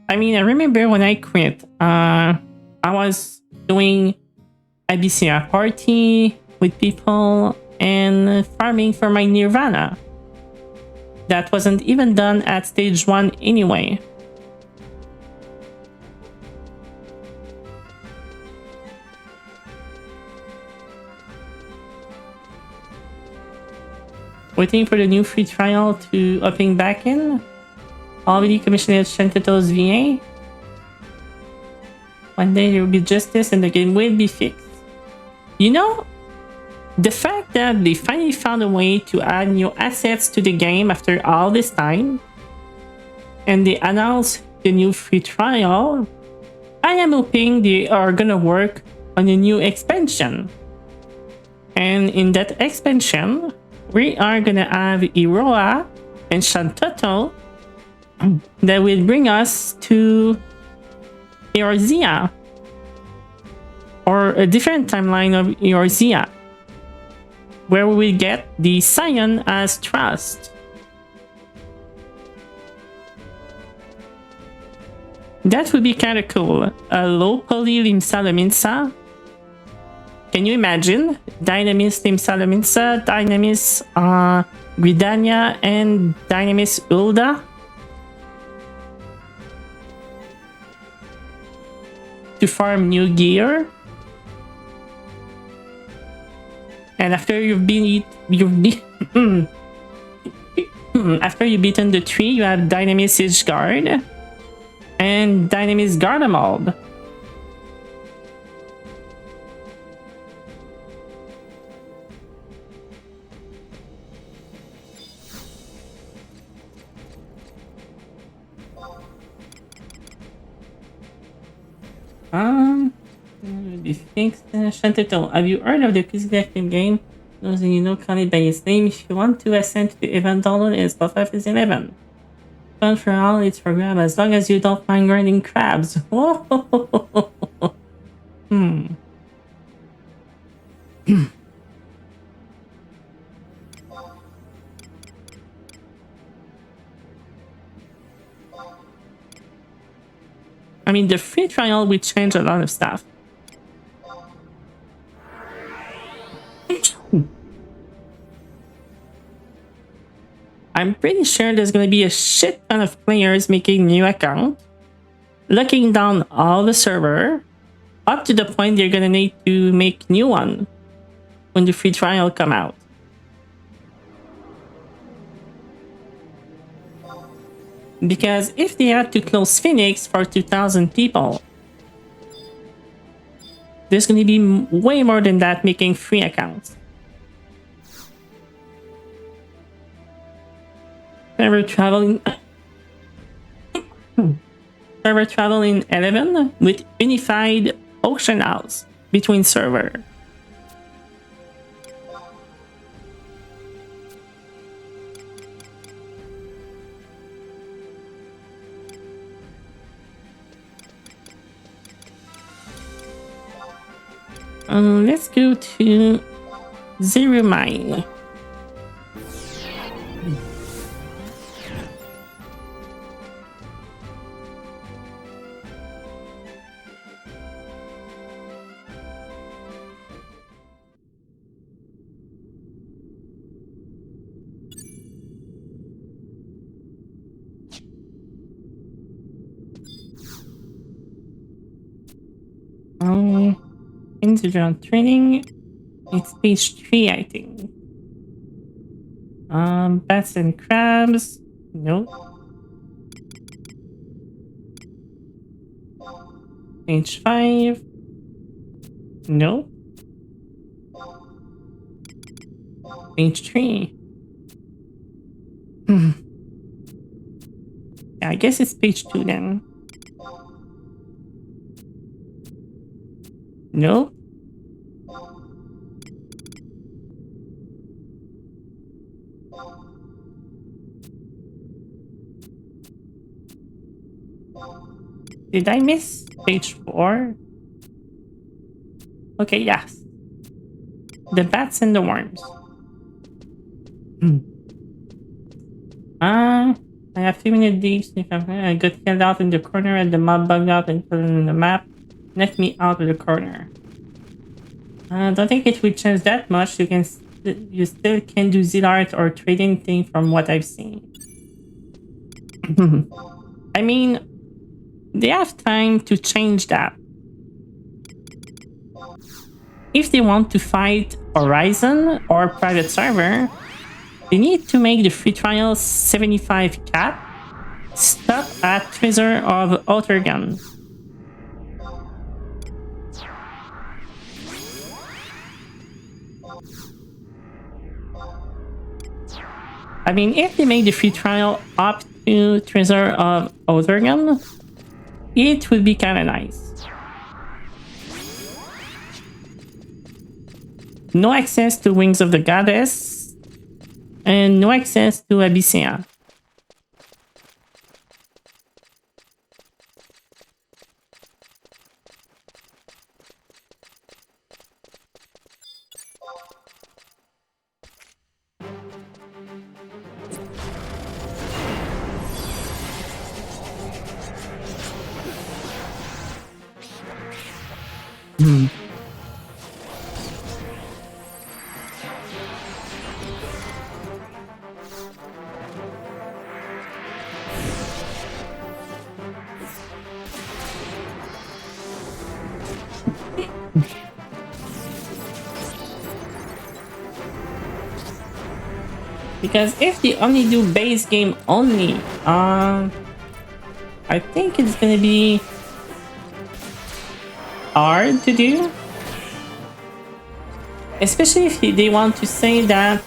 I mean, I remember when I quit, I was doing IBCR party with people and farming for my Nirvana. That wasn't even done at stage 1 anyway. Waiting for the new free trial to upping back in. Already commissioned Shantato's VA. One day there will be justice and the game will be fixed. You know, the fact that they finally found a way to add new assets to the game after all this time, and they announced the new free trial, I am hoping they are gonna work on a new expansion. And in that expansion, we are gonna have Iroha and Shantato that will bring us to Eorzea, or a different timeline of Eorzea, where we will get the Scion as Trust. That would be kind of cool. A low poly Limsa Lominsa. Can you imagine? Dynamis Limsa Lominsa, Dynamis Gridania, and Dynamis Ulda to farm new gear. And after you've after you've beaten the tree, you have Dynamis Ishgard and Dynamis Gardemold. Shantato, have you heard of the Kuzak game? Those you know call it by its name. If you want to ascend to the event download, it's spot is 11. Fun for all, it's for grab as long as you don't mind grinding crabs. I mean, the free trial will change a lot of stuff. I'm pretty sure there's gonna be a shit ton of players making new accounts, locking down all the server, up to the point they're gonna need to make new one when the free trial come out. Because if they had to close Phoenix for 2,000 people, there's gonna be way more than that making free accounts. Server traveling server travel in 11 with unified auction house between server. Let's go to Zero Mine. General Training. It's page 3, I think. Bats and crabs. Nope. Page 5. Nope. Page 3. Yeah, I guess it's page 2 then. Nope. Did I miss page 4? Okay, yes. The bats and the worms. I have 2 minutes deep. If I got held out in the corner and the mob bugged out and put it on the map, let me out of the corner. Don't think it will change that much. You still can do zeal art or trading thing from what I've seen. I mean, they have time to change that. If they want to fight Horizon or private server, they need to make the free trial 75 cap, stop at Treasure of Outergun. I mean, if they make the free trial up to Treasure of Outergun, it would be kinda nice. No access to Wings of the Goddess, and no access to Abyssea. Because if they only do base game only, I think it's gonna be hard to do. Especially if they want to say that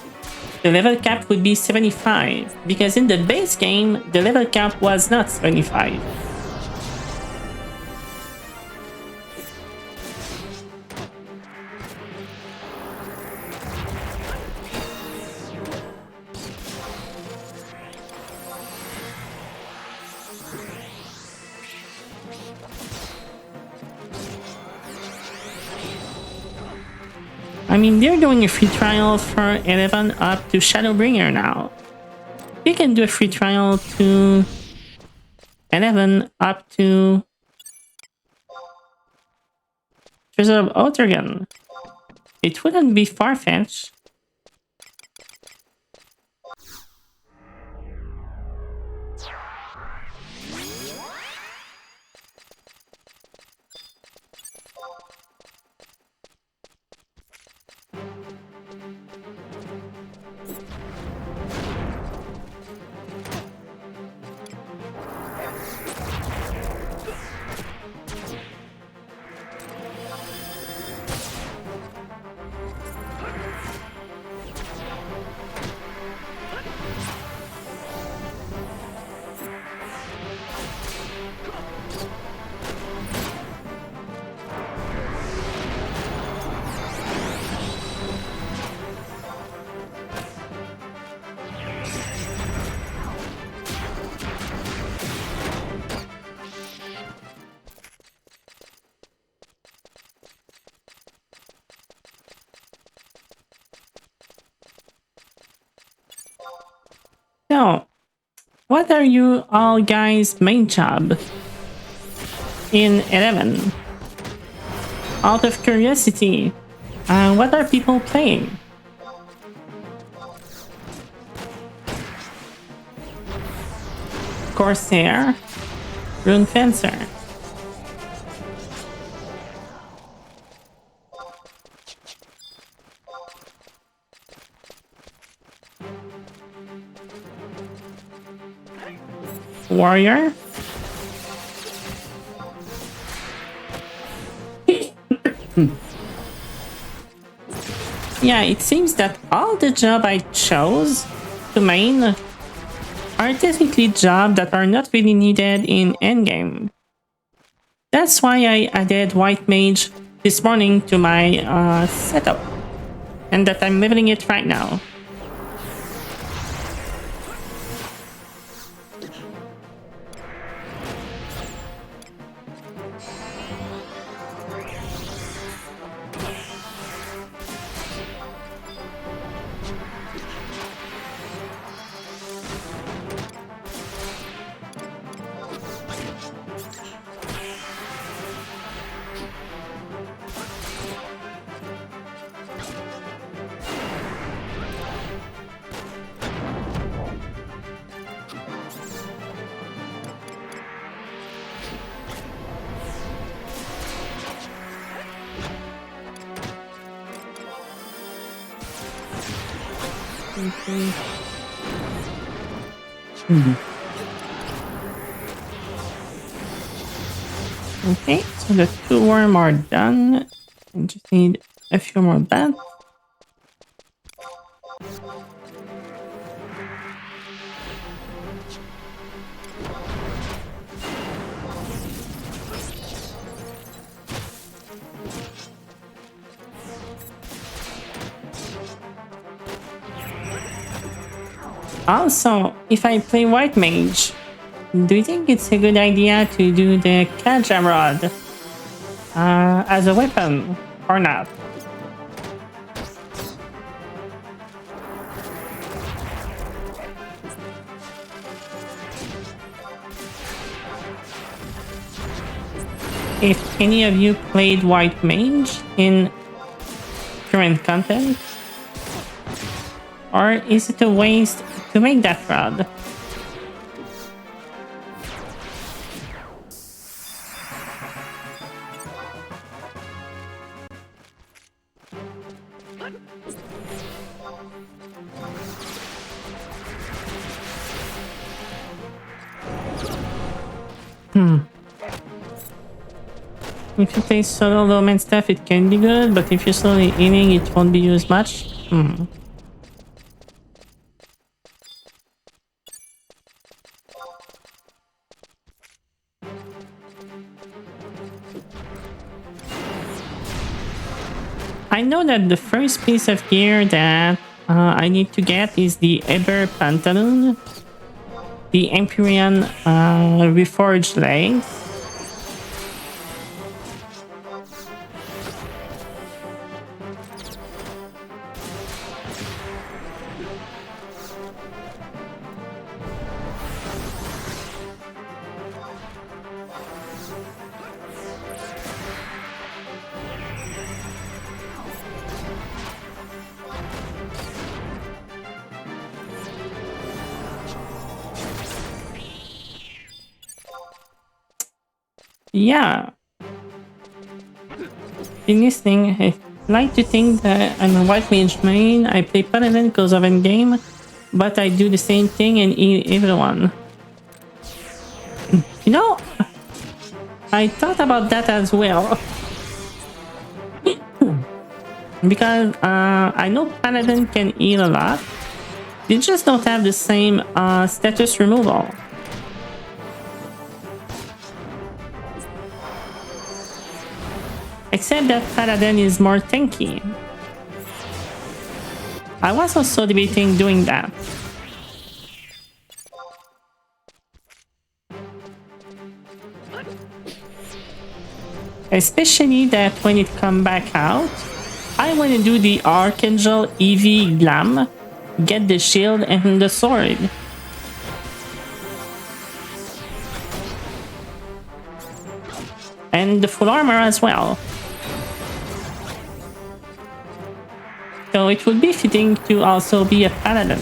the level cap would be 75. Because in the base game, the level cap was not 75. I mean, they're doing a free trial for 11 up to Shadowbringer now. You can do a free trial to 11 up to Treasure of Outergun. It wouldn't be far-fetched. So, what are you all guys' main job in 11? Out of curiosity, what are people playing? Corsair, Rune Fencer. warrior. Yeah, it seems that all the jobs I chose to main are technically jobs that are not really needed in endgame. That's why I added White Mage this morning to my setup, and that I'm leveling it right now. Okay, so the 2 worm are done. I just need a few more bats. Also, if I play White Mage, do you think it's a good idea to do the Kaja Rod as a weapon or not? If any of you played White Mage in current content, or is it a waste to make that rod? If you play solo low man stuff, it can be good, but if you're slowly healing, it won't be used much. I know that the first piece of gear that I need to get is the Eber Pantaloon, the Empyrean Reforged Legs. Yeah. In listening, I like to think that I'm a White Mage main. I play Paladin because of endgame, but I do the same thing and eat everyone. You know, I thought about that as well. Because I know Paladin can heal a lot. They just don't have the same status removal. Except that Paladin is more tanky. I was also debating doing that. Especially that when it comes back out, I want to do the Archangel EV Glam, get the shield and the sword. And the full armor as well. So it would be fitting to also be a paladin.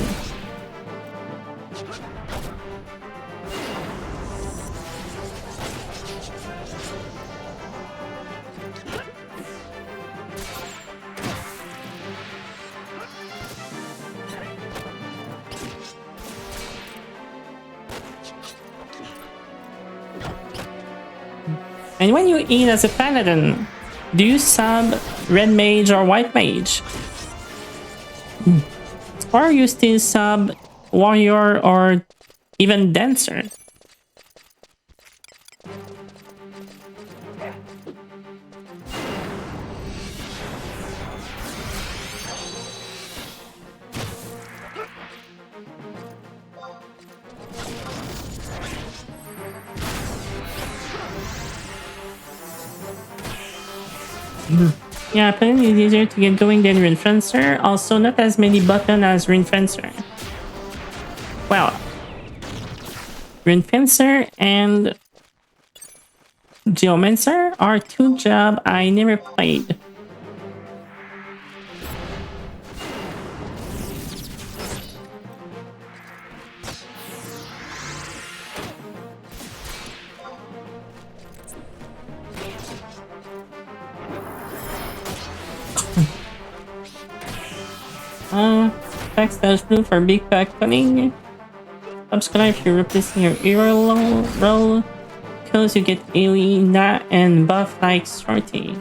And when you eat as a paladin, do you sub red mage or white mage? Or you still sub warrior or even dancer? Yeah, apparently it's easier to get going than Rune Fencer. Also, not as many buttons as Rune Fencer. Well, Rune Fencer and Geomancer are two jobs I never played. Backslash blue for big pack cunning. Subscribe if you're replacing your hero role. Because you get Elena and buff like Shorty.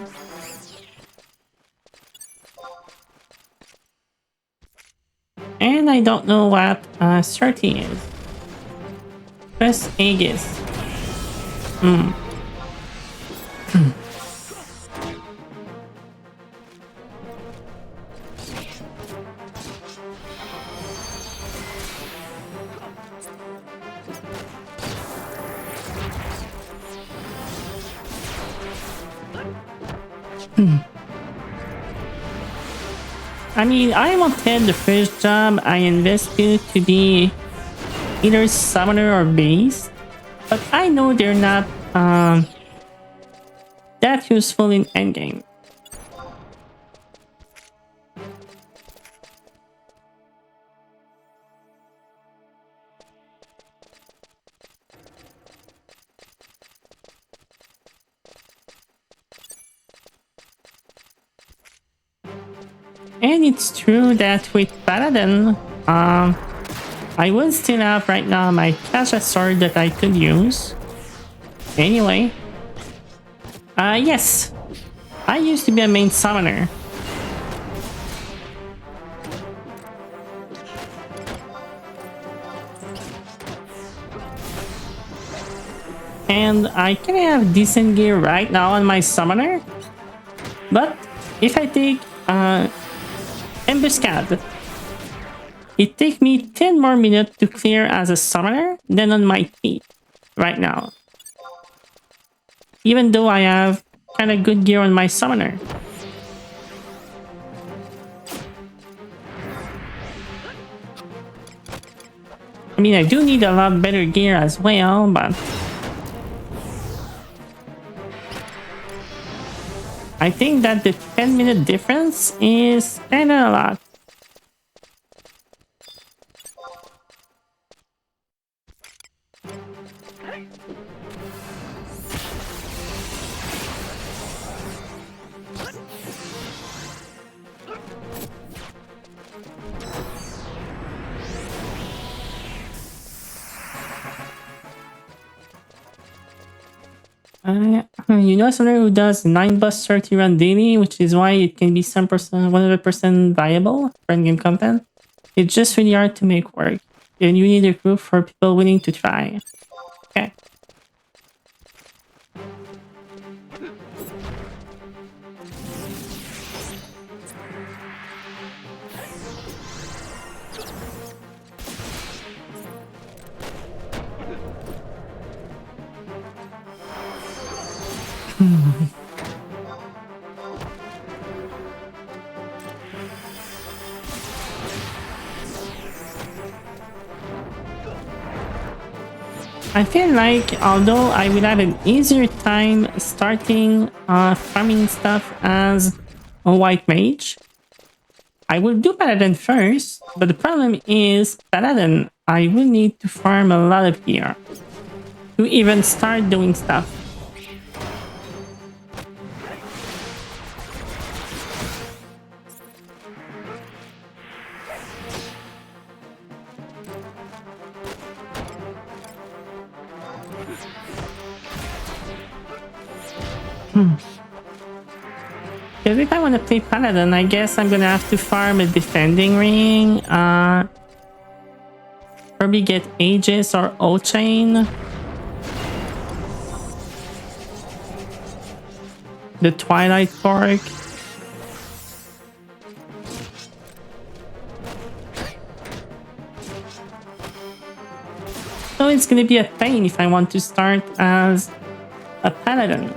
And I don't know what Shorty is. Press Aegis. I mean, I wanted the first job I invested to be either summoner or beast, but I know they're not that useful in endgame. And it's true that with Paladin, I will still have right now my Kasha sword that I could use. Anyway, yes, I used to be a main summoner. And I can have decent gear right now on my summoner. But if I take Embuscade, it takes me 10 more minutes to clear as a summoner than on my feet right now. Even though I have kind of good gear on my summoner. I mean, I do need a lot better gear as well, but I think that the 10-minute difference is kind of a lot. You know someone who does 9 bus 30 run daily, which is why it can be some percent 100% viable for in-game content. It's just really hard to make work, and you need a group for people willing to try. Okay. I feel like although I will have an easier time starting farming stuff as a white mage, I will do Paladin first, but the problem is Paladin, I will need to farm a lot of gear to even start doing stuff. Because if I want to play Paladin, I guess I'm gonna have to farm a defending ring. Probably get Aegis or O-Chain. The Twilight Fork. So it's gonna be a pain if I want to start as a Paladin.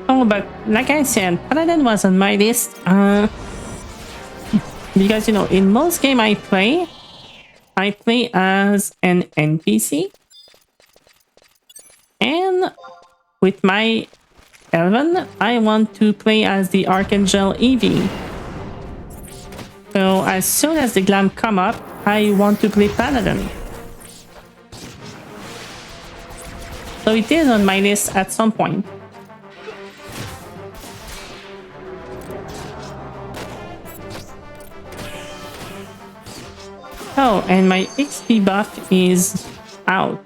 Oh, but like I said, Paladin was on my list because, you know, in most game I play as an NPC. And with my Elven, I want to play as the Archangel Eevee. So as soon as the glam come up, I want to play Paladin. So it is on my list at some point. Oh, and my XP buff is out.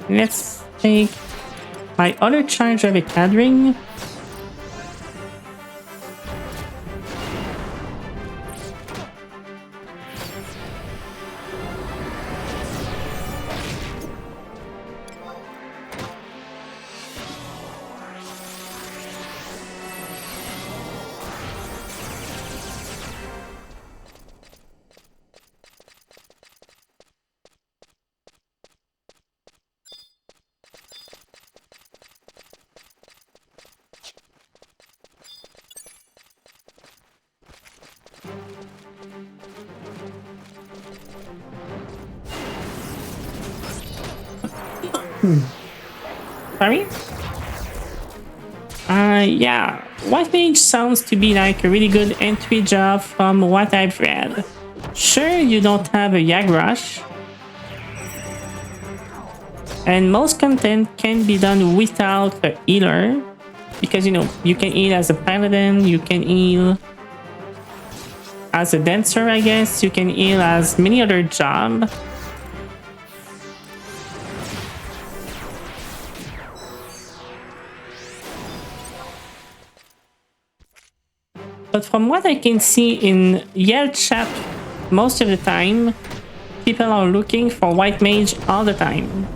Let's take my other charge of a CAD ring. Sorry? Yeah. White Mage sounds to be like a really good entry job from what I've read. Sure, you don't have a Yag Rush. And most content can be done without a healer. Because, you know, you can heal as a Paladin, you can heal as a Dancer, I guess. You can heal as many other jobs. But from what I can see in Yell chat, most of the time, people are looking for White Mage all the time.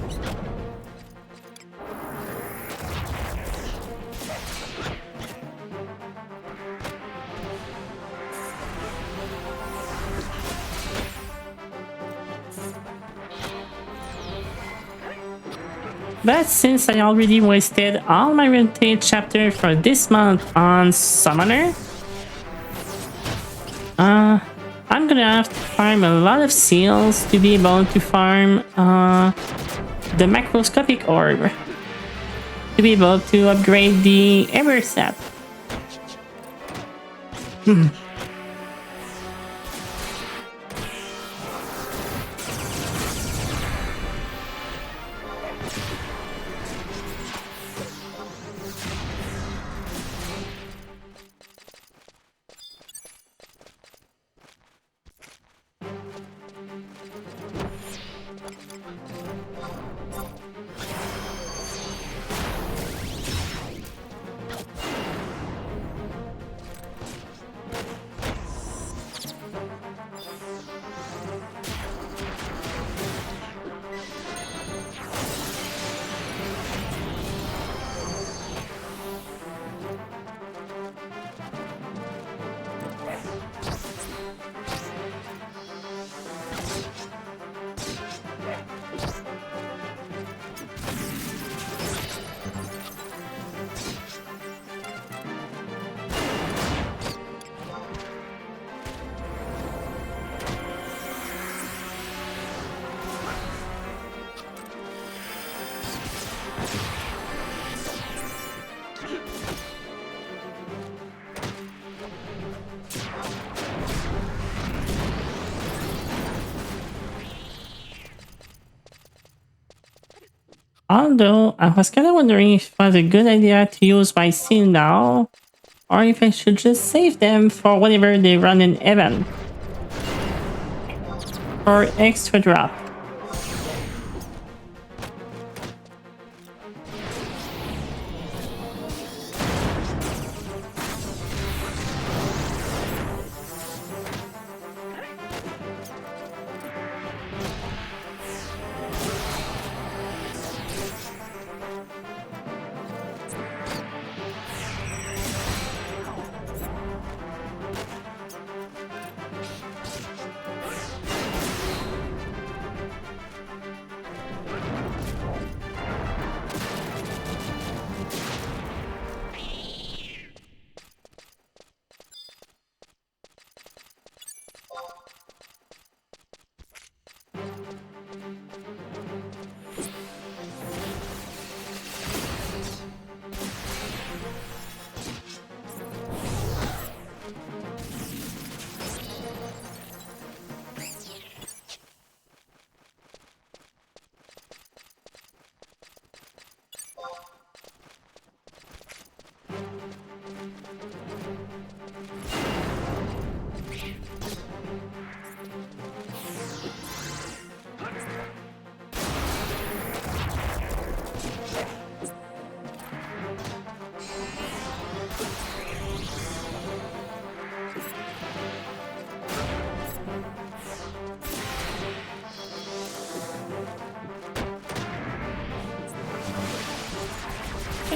But since I already wasted all my rotate chapter for this month on Summoner, I'm gonna have to farm a lot of seals to be able to farm the macroscopic orb to be able to upgrade the ever set. Although I was kind of wondering if it was a good idea to use my seal now, or if I should just save them for whenever they run an event or extra drop.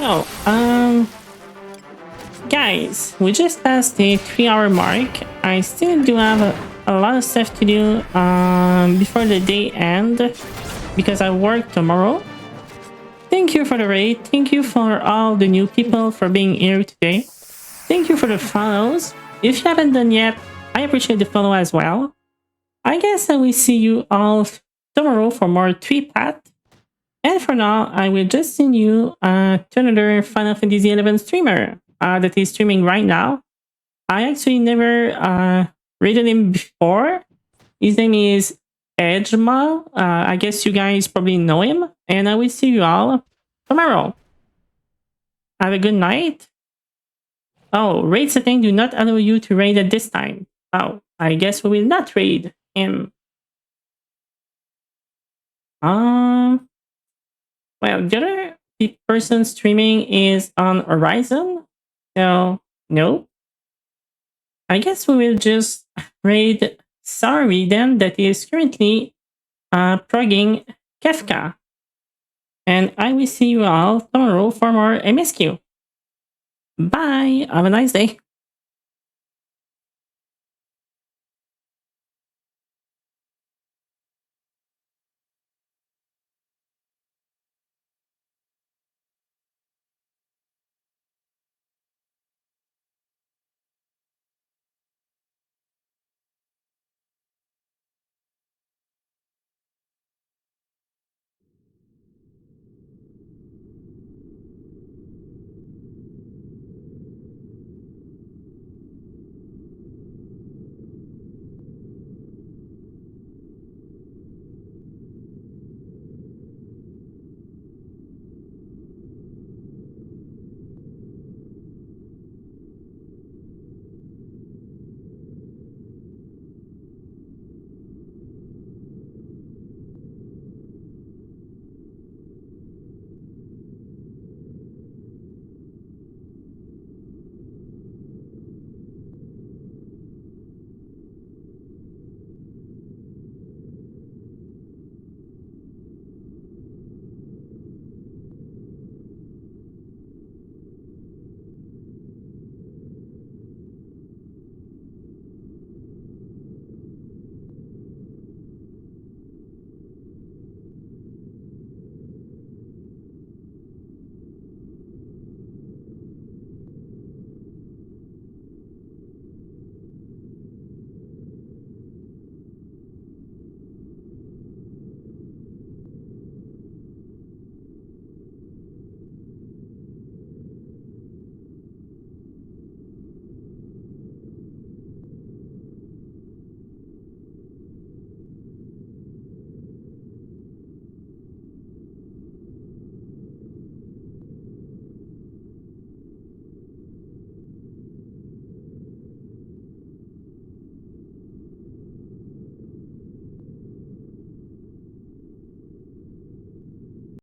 Oh, guys, we just passed the 3 hour mark. I still do have a lot of stuff to do before the day end because I work tomorrow. Thank you for the raid. Thank you for all the new people for being here today. Thank you for the follows. If you haven't done yet, I appreciate the follow as well. I guess I will see you all tomorrow for more 3-path. And for now, I will just send you to another Final Fantasy XI streamer that is streaming right now. I actually never rated him before. His name is Edgema. I guess you guys probably know him. And I will see you all tomorrow. Have a good night. Oh, raid setting do not allow you to raid at this time. Oh, I guess we will not raid him. Well, the other person streaming is on Horizon. So, no. I guess we will just raid Sorry then, that is currently progging Kefka. And I will see you all tomorrow for more MSQ. Bye. Have a nice day.